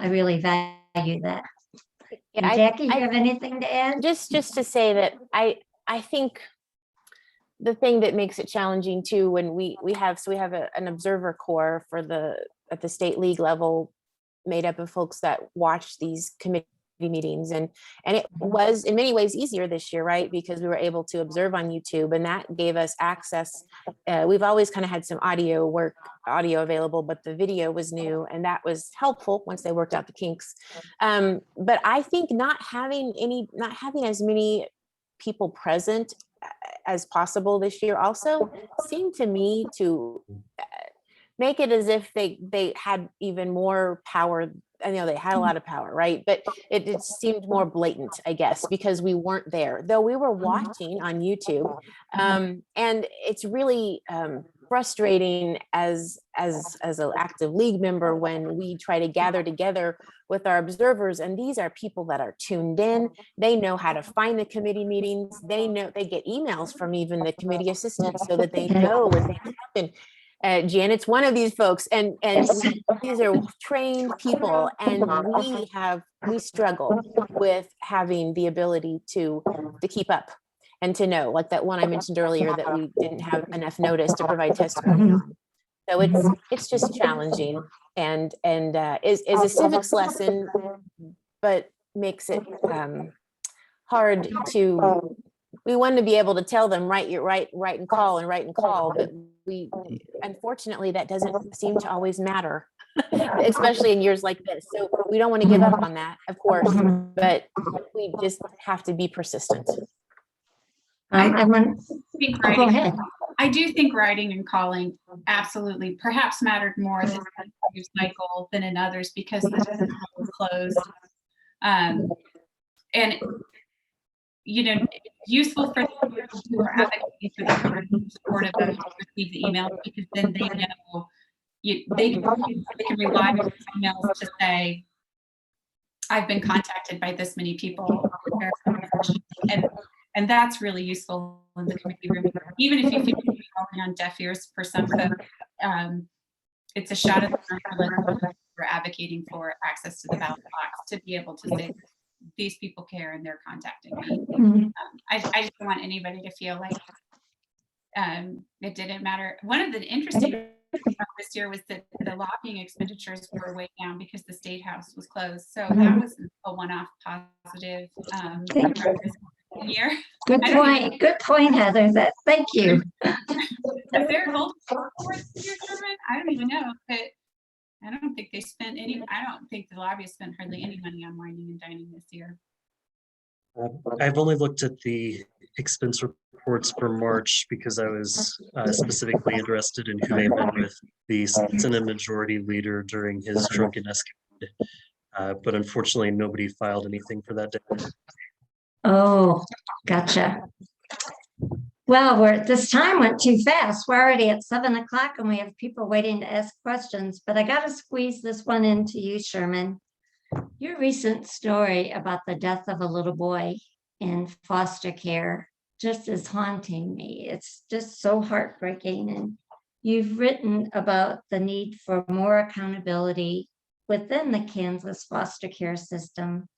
I really value that. Yeah, And Jackie, you have anything to add? just to say that I think the thing that makes it challenging too, when we have an observer corps at the state league level, made up of folks that watch these committee meetings, and it was in many ways easier this year, right? Because we were able to observe on YouTube, and that gave us access. We've always kind of had some audio available, but the video was new, and that was helpful once they worked out the kinks. But I think not having as many people present as possible this year also seemed to me to make it as if they had even more power. I know they had a lot of power, right? But it seemed more blatant, I guess, because we weren't there, though we were watching on YouTube. And it's really frustrating as an active league member when we try to gather together with our observers, and these are people that are tuned in. They know how to find the committee meetings. They know, they get emails from even the committee assistants so that they know when things happen. Janet's one of these folks, and these are trained people, and we struggle with having the ability to keep up and to know, like that one I mentioned earlier that we didn't have enough notice to provide testimony on. So it's just challenging, and is a civics lesson, but makes it hard to. We want to be able to tell them write and call, but unfortunately that doesn't seem to always matter, especially in years like this. So we don't want to give up on that, of course, but we just have to be persistent. Go ahead. I do think writing and calling absolutely perhaps mattered more this cycle than in others because the system was closed. and you know, useful for the people who are advocating for the support of those who receive the email, because then they know they can rely on those emails to say, I've been contacted by this many people, and that's really useful in the committee room. Even if you feel you're falling on deaf ears for some folks, it's a shot at the arm for those who are advocating for access to the ballot box to be able to say, these people care and they're contacting me. I just don't want anybody to feel like it didn't matter. One of the interesting things this year was that the lobbying expenditures were way down because the State House was closed. So that was a one-off positive year. Good point. Good point, Heather. Thank you. Is there a gold for this year, Sherman? I don't even know, but I don't think they spent any. I don't think the lobbyists spent hardly any money on whining and dining this year. I've only looked at the expense reports for March because I was specifically interested in who they met with the Senate Majority Leader during his drunken escapade. But unfortunately, nobody filed anything for that day. Oh, gotcha. Well, this time went too fast. We're already at 7 o'clock and we have people waiting to ask questions, but I got to squeeze this one into you, Sherman. Your recent story about the death of a little boy in foster care just is haunting me. It's just so heartbreaking. And you've written about the need for more accountability within the Kansas foster care system.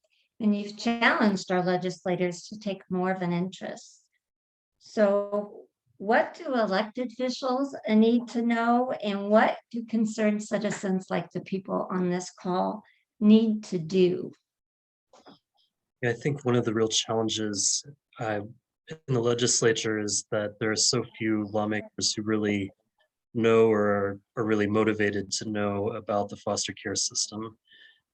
And you've challenged our legislators to take more of an interest. So what do elected officials need to know, and what do concerned citizens like the people on this call need to do? Yeah, I think one of the real challenges in the legislature is that there are so few lawmakers who really know or are really motivated to know about the foster care system.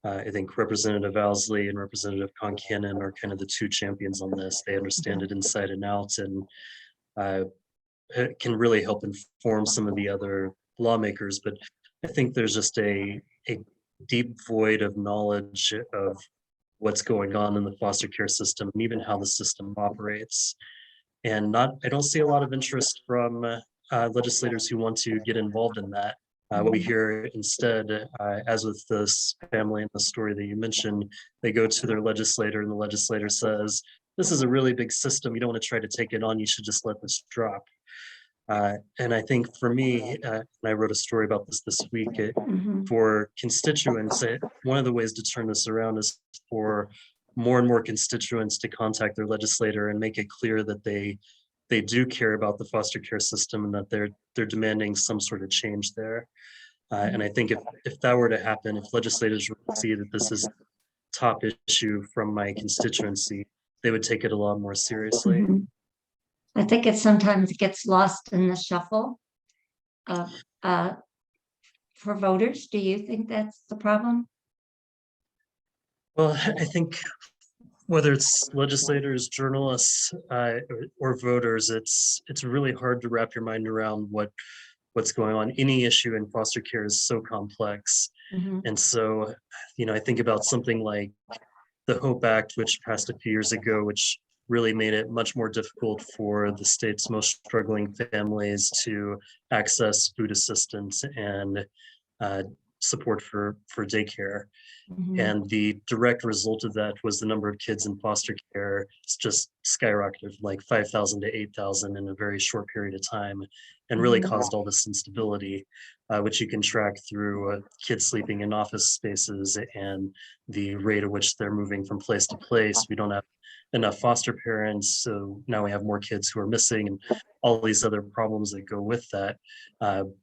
I think Representative Ousley and Representative Concannon are kind of the two champions on this. They understand it inside and out, and it can really help inform some of the other lawmakers. But I think there's just a deep void of knowledge of what's going on in the foster care system and even how the system operates. And I don't see a lot of interest from legislators who want to get involved in that. What we hear instead, as with this family and the story that you mentioned, they go to their legislator and the legislator says, this is a really big system. You don't want to try to take it on. You should just let this drop. And I think for me, and I wrote a story about this week, for constituents, one of the ways to turn this around is for more and more constituents to contact their legislator and make it clear that they do care about the foster care system and that they're demanding some sort of change there. And I think if that were to happen, if legislators would see that this is a top issue from my constituency, they would take it a lot more seriously. I think it sometimes gets lost in the shuffle of, for voters. Do you think that's the problem? Well, I think whether it's legislators, journalists, or voters, it's really hard to wrap your mind around what's going on. Any issue in foster care is so complex. And so, I think about something like the HOPE Act, which passed a few years ago, which really made it much more difficult for the state's most struggling families to access food assistance and support for daycare. And the direct result of that was the number of kids in foster care just skyrocketed, like 5,000 to 8,000 in a very short period of time, and really caused all this instability, which you can track through kids sleeping in office spaces and the rate at which they're moving from place to place. We don't have enough foster parents, so now we have more kids who are missing, and all these other problems that go with that.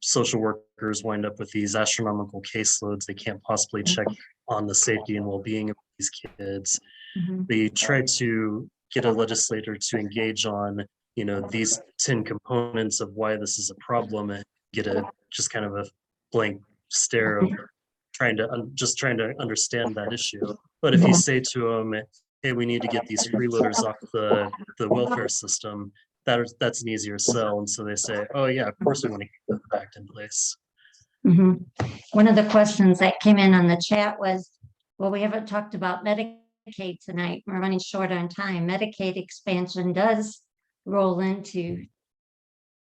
Social workers wind up with these astronomical caseloads. They can't possibly check on the safety and well-being of these kids. They try to get a legislator to engage on, these 10 components of why this is a problem, and get just kind of a blank stare of trying to understand that issue. But if you say to them, hey, we need to get these freeloaders off the welfare system, that's an easier sell. And so they say, oh yeah, of course we want to keep the act in place. One of the questions that came in on the chat was, well, we haven't talked about Medicaid Medicaid tonight. We're running short on time. Medicaid expansion does roll into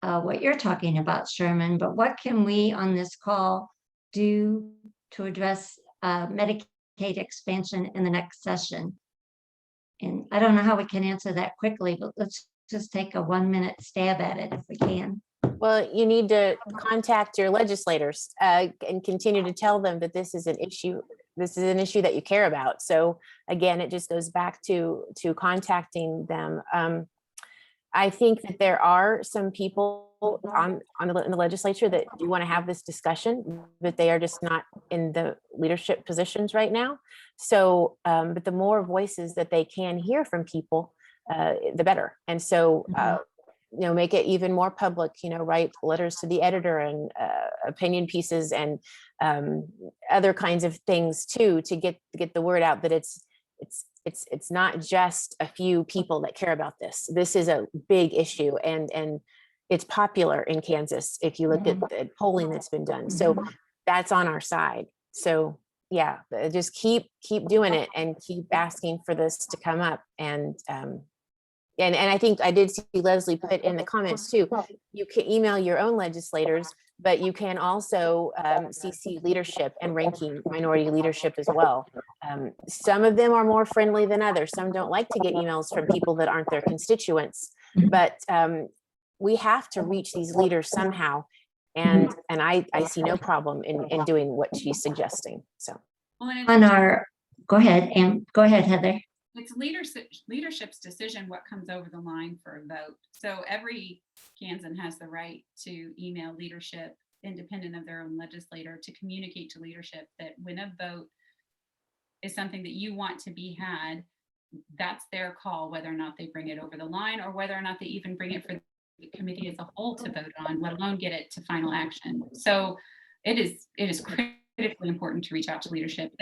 what you're talking about, Sherman, but what can we on this call do to address Medicaid expansion in the next session? And I don't know how we can answer that quickly, but let's just take a 1-minute stab at it if we can. Well, you need to contact your legislators and continue to tell them that this is an issue. This is an issue that you care about. So again, it just goes back to contacting them. I think that there are some people in the legislature that do want to have this discussion, but they are just not in the leadership positions right now. So, but the more voices that they can hear from people, the better. And so, make it even more public, write letters to the editor and opinion pieces and other kinds of things too, to get the word out that it's not just a few people that care about this. This is a big issue, and it's popular in Kansas if you look at the polling that's been done. So that's on our side. So yeah, just keep doing it and keep asking for this to come up. And I think I did see Leslie put in the comments too. You can email your own legislators, but you can also CC leadership and ranking minority leadership as well. Some of them are more friendly than others. Some don't like to get emails from people that aren't their constituents, but we have to reach these leaders somehow. And I see no problem in doing what she's suggesting. So go ahead, Heather. It's leadership's decision what comes over the line for a vote. So every Kansan has the right to email leadership, independent of their own legislator, to communicate to leadership that when a vote is something that you want to be had, that's their call, whether or not they bring it over the line or whether or not they even bring it for the committee as a whole to vote on, let alone get it to final action. So it is critically important to reach out to leadership.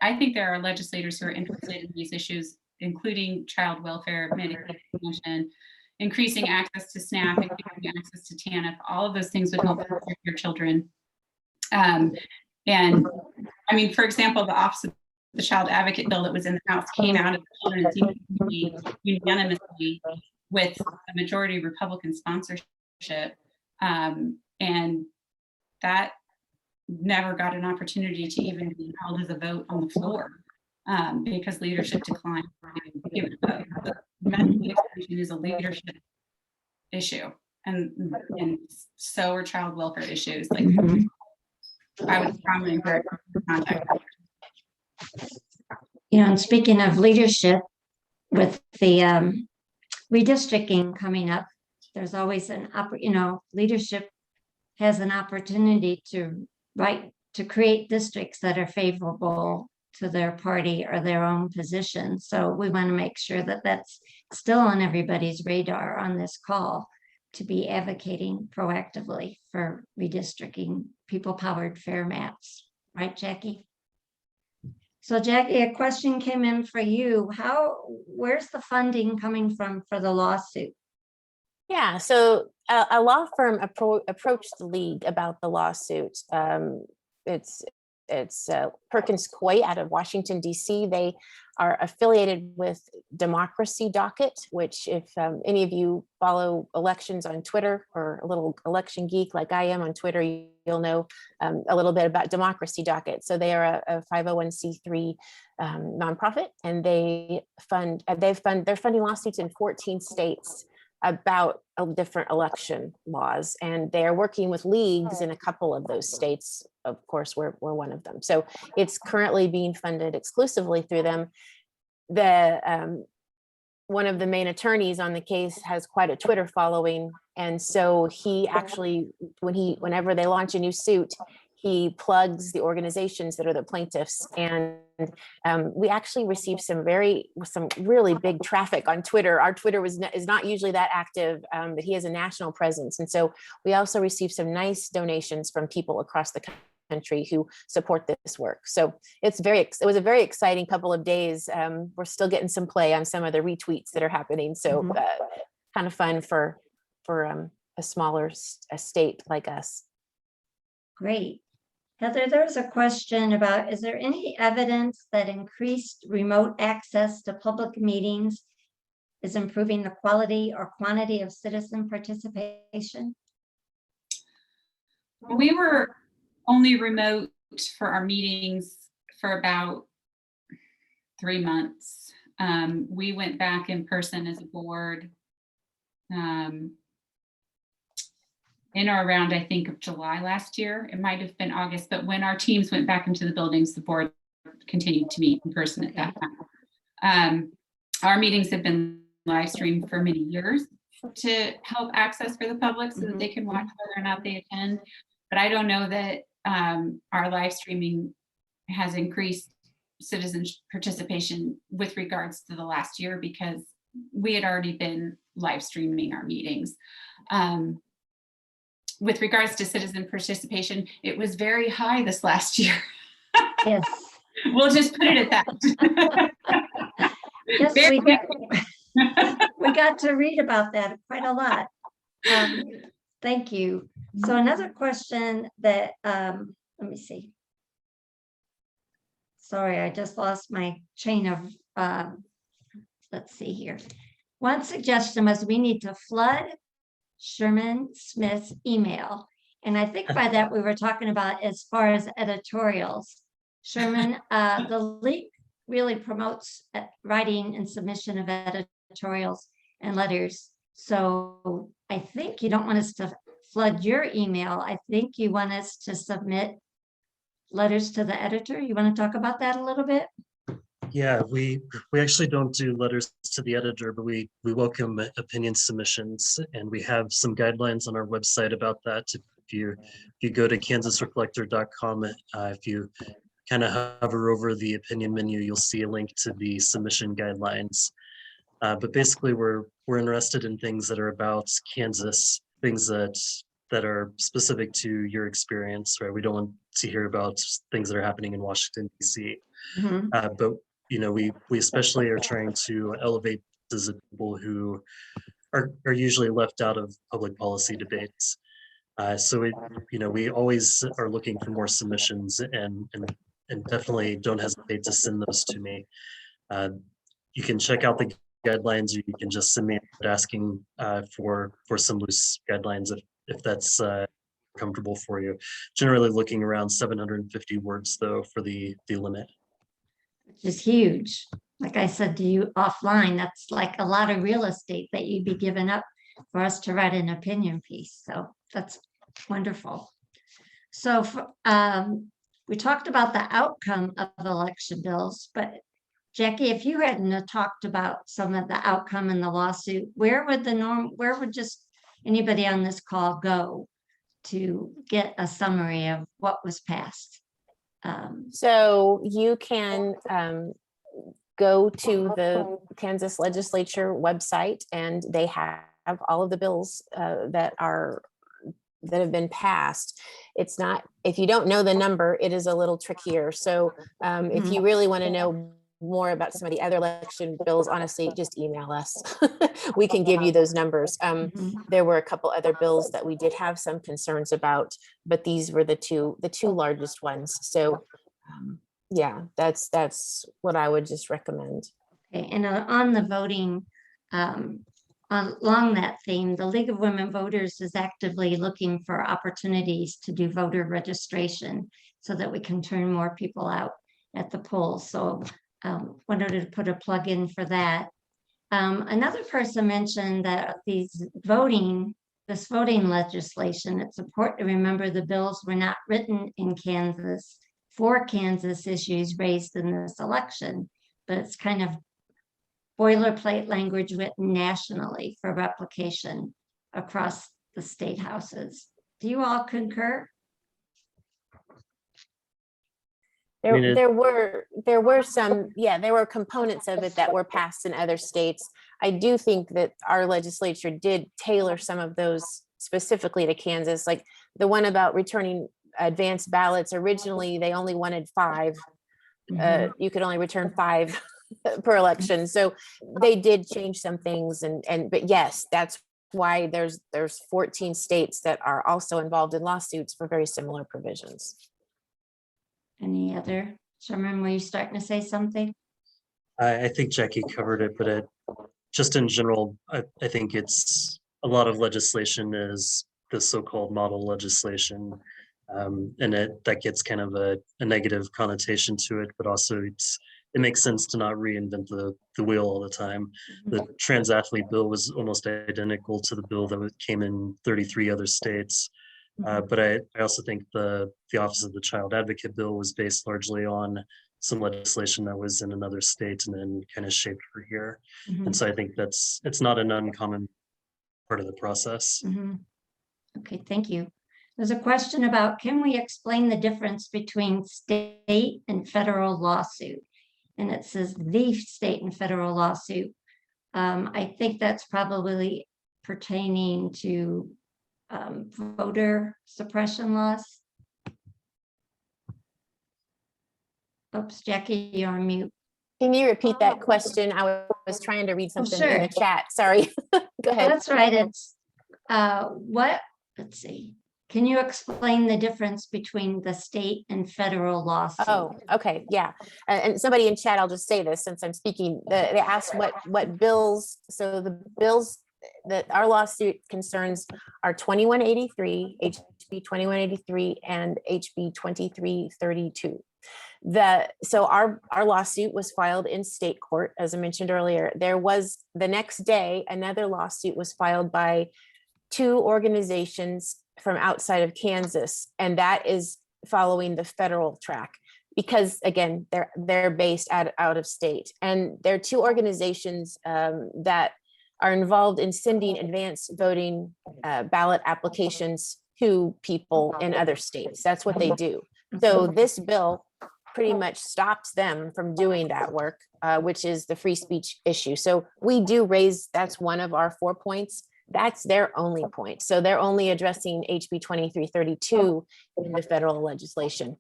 I think there are legislators who are interested in these issues, including child welfare, Medicaid expansion, increasing access to SNAP, increasing access to TANF. All of those things would help protect your children. And I mean, for example, the Office of the Child Advocate bill that was in the House came out of the Children's Committee unanimously with a majority Republican sponsorship. And that never got an opportunity to even be held as a vote on the floor because leadership declined to give it a vote. But Medicaid expansion is a leadership issue, and so are child welfare issues. Like I would strongly encourage contact. And speaking of leadership, with the redistricting coming up, there's always leadership has an opportunity to create districts that are favorable to their party or their own position. So we want to make sure that that's still on everybody's radar on this call, to be advocating proactively for redistricting, people-powered fair maps. Right, Jackie? So Jackie, a question came in for you. Where's the funding coming from for the lawsuit? yeah, so a law firm approached the league about the lawsuit. It's Perkins Coie out of Washington, D.C. They are affiliated with Democracy Docket, which if any of you follow elections on Twitter or a little election geek like I am on Twitter, you'll know a little bit about Democracy Docket. So they are a 501c3 nonprofit, and they're funding lawsuits in 14 states about different election laws, and they are working with leagues in a couple of those states. Of course, we're one of them. So it's currently being funded exclusively through them. The one of the main attorneys on the case has quite a Twitter following, and so he actually, whenever they launch a new suit, he plugs the organizations that are the plaintiffs. And we actually received some really big traffic on Twitter. Our Twitter is not usually that active, but he has a national presence. And so we also received some nice donations from people across the country who support this work. So it was a very exciting couple of days. We're still getting some play on some of the retweets that are happening. So kind of fun for a smaller state like us. Great. Heather, there's a question about, is there any evidence that increased remote access to public meetings is improving the quality or quantity of citizen participation? We were only remote for our meetings for about 3 months. We went back in person as a board in or around, I think, of July last year. It might have been August, but when our teams went back into the buildings, the board continued to meet in person at that time. Our meetings have been live streamed for many years to help access for the public so that they can watch whether or not they attend. But I don't know that our live streaming has increased citizen participation with regards to the last year, because we had already been live streaming our meetings. With regards to citizen participation, it was very high this last year. Yes. We'll just put it at that. Yes, we got to read about that quite a lot. Thank you. So another question that, let me see. Sorry, I just lost my chain of, let's see here. One suggestion was we need to flood Sherman Smith's email. And I think by that we were talking about as far as editorials. Sherman, the league really promotes writing and submission of editorials and letters. So I think you don't want us to flood your email. I think you want us to submit letters to the editor. You want to talk about that a little bit? Yeah, we actually don't do letters to the editor, but we welcome opinion submissions, and we have some guidelines on our website about that. If you go to kansasreflector.com, if you kind of hover over the opinion menu, you'll see a link to the submission guidelines. But basically, we're interested in things that are about Kansas, things that are specific to your experience, right? We don't want to hear about things that are happening in Washington, D.C. But we especially are trying to elevate as people who are usually left out of public policy debates. So we always are looking for more submissions, and definitely don't hesitate to send those to me. You can check out the guidelines, or you can just send me a note asking for some loose guidelines if that's comfortable for you. Generally looking around 750 words though for the limit. Which is huge. Like I said to you offline, that's like a lot of real estate that you'd be giving up for us to write an opinion piece. So that's wonderful. So we talked about the outcome of election bills, but Jackie, if you hadn't talked about some of the outcome in the lawsuit, where would just anybody on this call go to get a summary of what was passed? So you can go to the Kansas legislature website, and they have all of the bills that have been passed. It's not, if you don't know the number, it is a little trickier. So if you really want to know more about some of the other election bills, honestly, just email us. We can give you those numbers. There were a couple other bills that we did have some concerns about, but these were the two largest ones. So yeah, that's what I would just recommend. Okay, and on the voting, along that theme, the League of Women Voters is actively looking for opportunities to do voter registration so that we can turn more people out at the polls. So wanted to put a plug in for that. Another person mentioned that this voting legislation, it's important to remember the bills were not written in Kansas for Kansas issues raised in this election, but it's kind of boilerplate language written nationally for replication across the state houses. Do you all concur? There were some, there were components of it that were passed in other states. I do think that our legislature did tailor some of those specifically to Kansas, like the one about returning advanced ballots. Originally, they only wanted 5. You could only return 5 per election. So they did change some things, but yes, that's why there's 14 states that are also involved in lawsuits for very similar provisions. Any other? Sherman, were you starting to say something? I think Jackie covered it, but just in general, I think it's a lot of legislation is the so-called model legislation. And that gets kind of a negative connotation to it, but also it makes sense to not reinvent the wheel all the time. The trans athlete bill was almost identical to the bill that came in 33 other states. But I also think the Office of the Child Advocate bill was based largely on some legislation that was in another state and then kind of shaped for here. And so I think it's not an uncommon part of the process. Okay, thank you. There's a question about, can we explain the difference between state and federal lawsuit? And it says the state and federal lawsuit. I think that's probably pertaining to voter suppression laws. Oops, Jackie, you're on mute. Can you repeat that question? I was trying to read something in the sure. chat. Sorry. Go ahead. That's right. It's let's see. Can you explain the difference between the state and federal lawsuit? Oh, okay, yeah. And somebody in chat, I'll just say this since I'm speaking, they asked what bills, so the bills that our lawsuit concerns are 2183, HB 2183 and HB 2332. So our lawsuit was filed in state court, as I mentioned earlier. There was the next day, another lawsuit was filed by two organizations from outside of Kansas, and that is following the federal track because again, they're based out of state, and there are two organizations that are involved in sending advance voting ballot applications to people in other states. That's what they do. So this bill pretty much stops them from doing that work, which is the free speech issue. So we do raise, that's one of our 4 points. That's their only point. So they're only addressing HB 2332 in the federal legislation.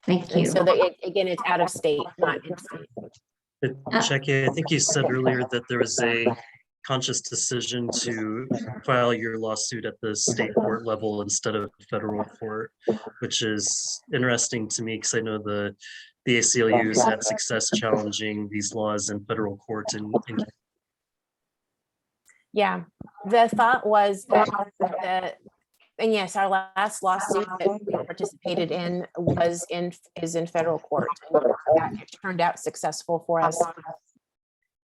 Thank you. And so again, it's out of state, not in state. Jackie, I think you said earlier that there was a conscious decision to file your lawsuit at the state court level instead of federal court, which is interesting to me because I know the ACLU's had success challenging these laws in federal court. Yeah, the thought was that and yes, our last lawsuit that we participated in is in federal court. And that turned out successful for us.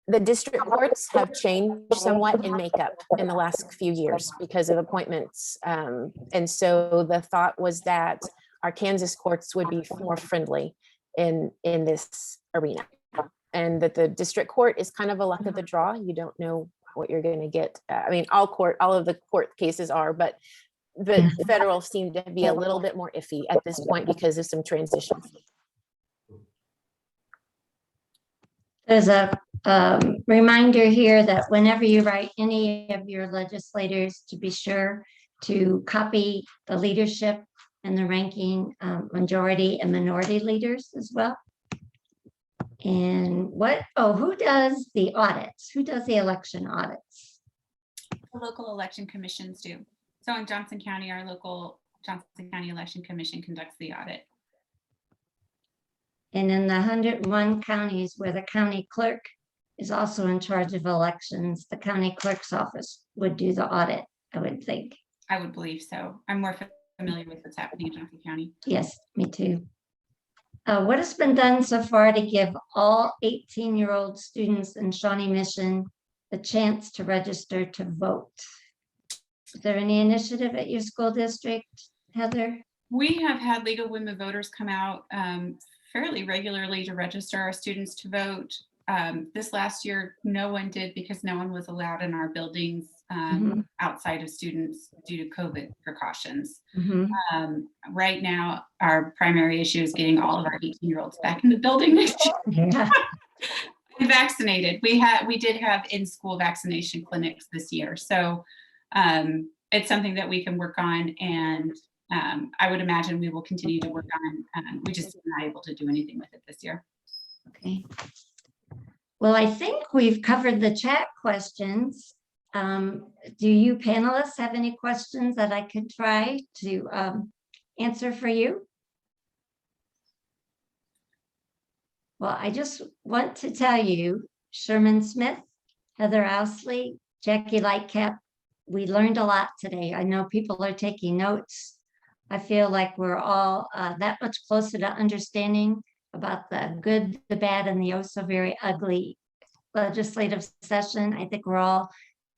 The district courts have changed somewhat in makeup in the last few years because of appointments. And so the thought was that our Kansas courts would be more friendly in this arena. And that the district court is kind of a luck of the draw. You don't know what you're going to get. I mean, all of the court cases are, but federal seemed to be a little bit more iffy at this point because of some transitions. There's a reminder here that whenever you write any of your legislators, to be sure to copy the leadership and the ranking majority and minority leaders as well. And who does the audits? Who does the election audits? The local election commissions do. So in Johnson County, our local Johnson County Election Commission conducts the audit. And in the 101 counties where the county clerk is also in charge of elections, the county clerk's office would do the audit, I would think. I would believe so. I'm more familiar with what's happening in Johnson County. Yes, me too. What has been done so far to give all 18-year-old students in Shawnee Mission the chance to register to vote? Is there any initiative at your school district, Heather? We have had League of Women Voters come out fairly regularly to register our students to vote. This last year, no one did because no one was allowed in our buildings outside of students due to COVID precautions. Right now, our primary issue is getting all of our 18-year-olds back in the building next year. Yeah. Vaccinated. We did have in-school vaccination clinics this year. So it's something that we can work on, and I would imagine we will continue to work on. We just were not able to do anything with it this year. Okay. Well, I think we've covered the chat questions. Do you panelists have any questions that I could try to answer for you? Well, I just want to tell you, Sherman Smith, Heather Ousley, Jackie Lightcap, we learned a lot today. I know people are taking notes. I feel like we're all that much closer to understanding about the good, the bad, and the oh so very ugly legislative session. I think we're all,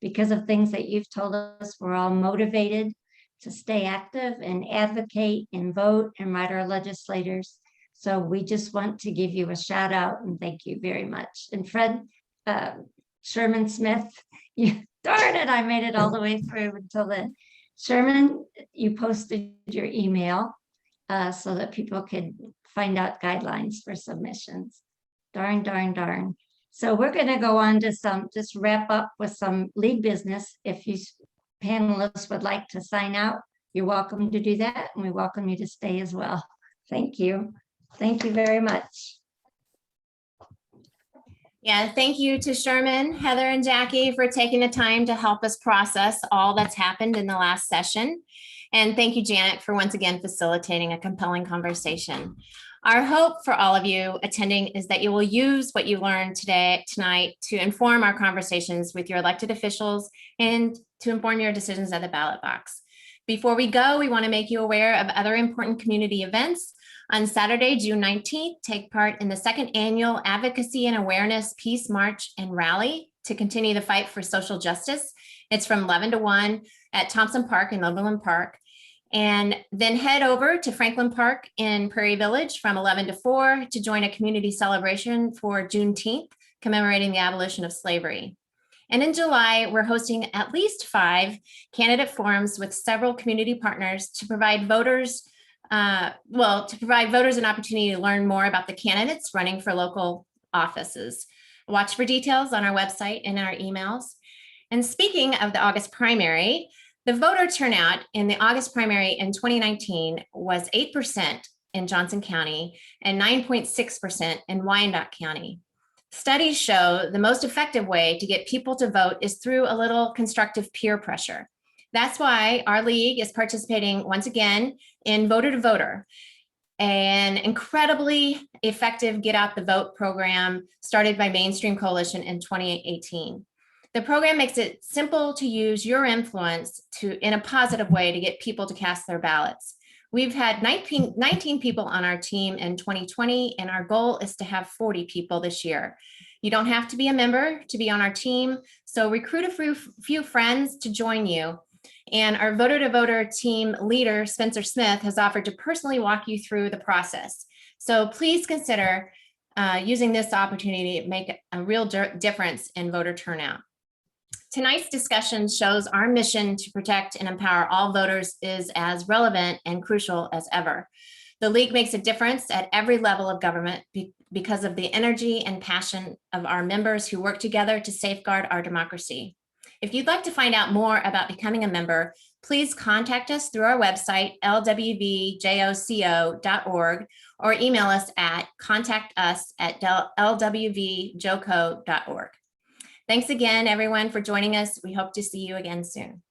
because of things that you've told us, we're all motivated to stay active and advocate and vote and write our legislators. So we just want to give you a shout out and thank you very much. And Fred, Sherman Smith, darn it, I made it all the way through until then. Sherman, you posted your email so that people could find out guidelines for submissions. Darn, darn, darn. So we're going to go on to just wrap up with some league business. If you panelists would like to sign out, you're welcome to do that. And we welcome you to stay as well. Thank you. Thank you very much. Yeah, thank you to Sherman, Heather, and Jackie for taking the time to help us process all that's happened in the last session. And thank you, Janet, for once again facilitating a compelling conversation. Our hope for all of you attending is that you will use what you learned tonight to inform our conversations with your elected officials and to inform your decisions at the ballot box. Before we go, we want to make you aware of other important community events. On Saturday, June 19th, take part in the second annual Advocacy and Awareness Peace March and Rally to continue the fight for social justice. It's from 11 to 1 at Thompson Park in Overland Park. And then head over to Franklin Park in Prairie Village from 11 to 4 to join a community celebration for Juneteenth, commemorating the abolition of slavery. And in July, we're hosting at least 5 candidate forums with several community partners to provide voters an opportunity to learn more about the candidates running for local offices. Watch for details on our website and our emails. And speaking of the August primary, the voter turnout in the August primary in 2019 was 8% in Johnson County and 9.6% in Wyandotte County. Studies show the most effective way to get people to vote is through a little constructive peer pressure. That's why our league is participating once again in Voter to Voter, an incredibly effective Get Out the Vote program started by Mainstream Coalition in 2018. The program makes it simple to use your influence in a positive way to get people to cast their ballots. We've had 19 people on our team in 2020, and our goal is to have 40 people this year. You don't have to be a member to be on our team, so recruit a few friends to join you. And our Voter to Voter team leader, Spencer Smith, has offered to personally walk you through the process. So please consider using this opportunity to make a real difference in voter turnout. Tonight's discussion shows our mission to protect and empower all voters is as relevant and crucial as ever. The League makes a difference at every level of government because of the energy and passion of our members who work together to safeguard our democracy. If you'd like to find out more about becoming a member, please contact us through our website, lwvjoco.org, or email us at contactus@lwvjoco.org. Thanks again, everyone, for joining us. We hope to see you again soon.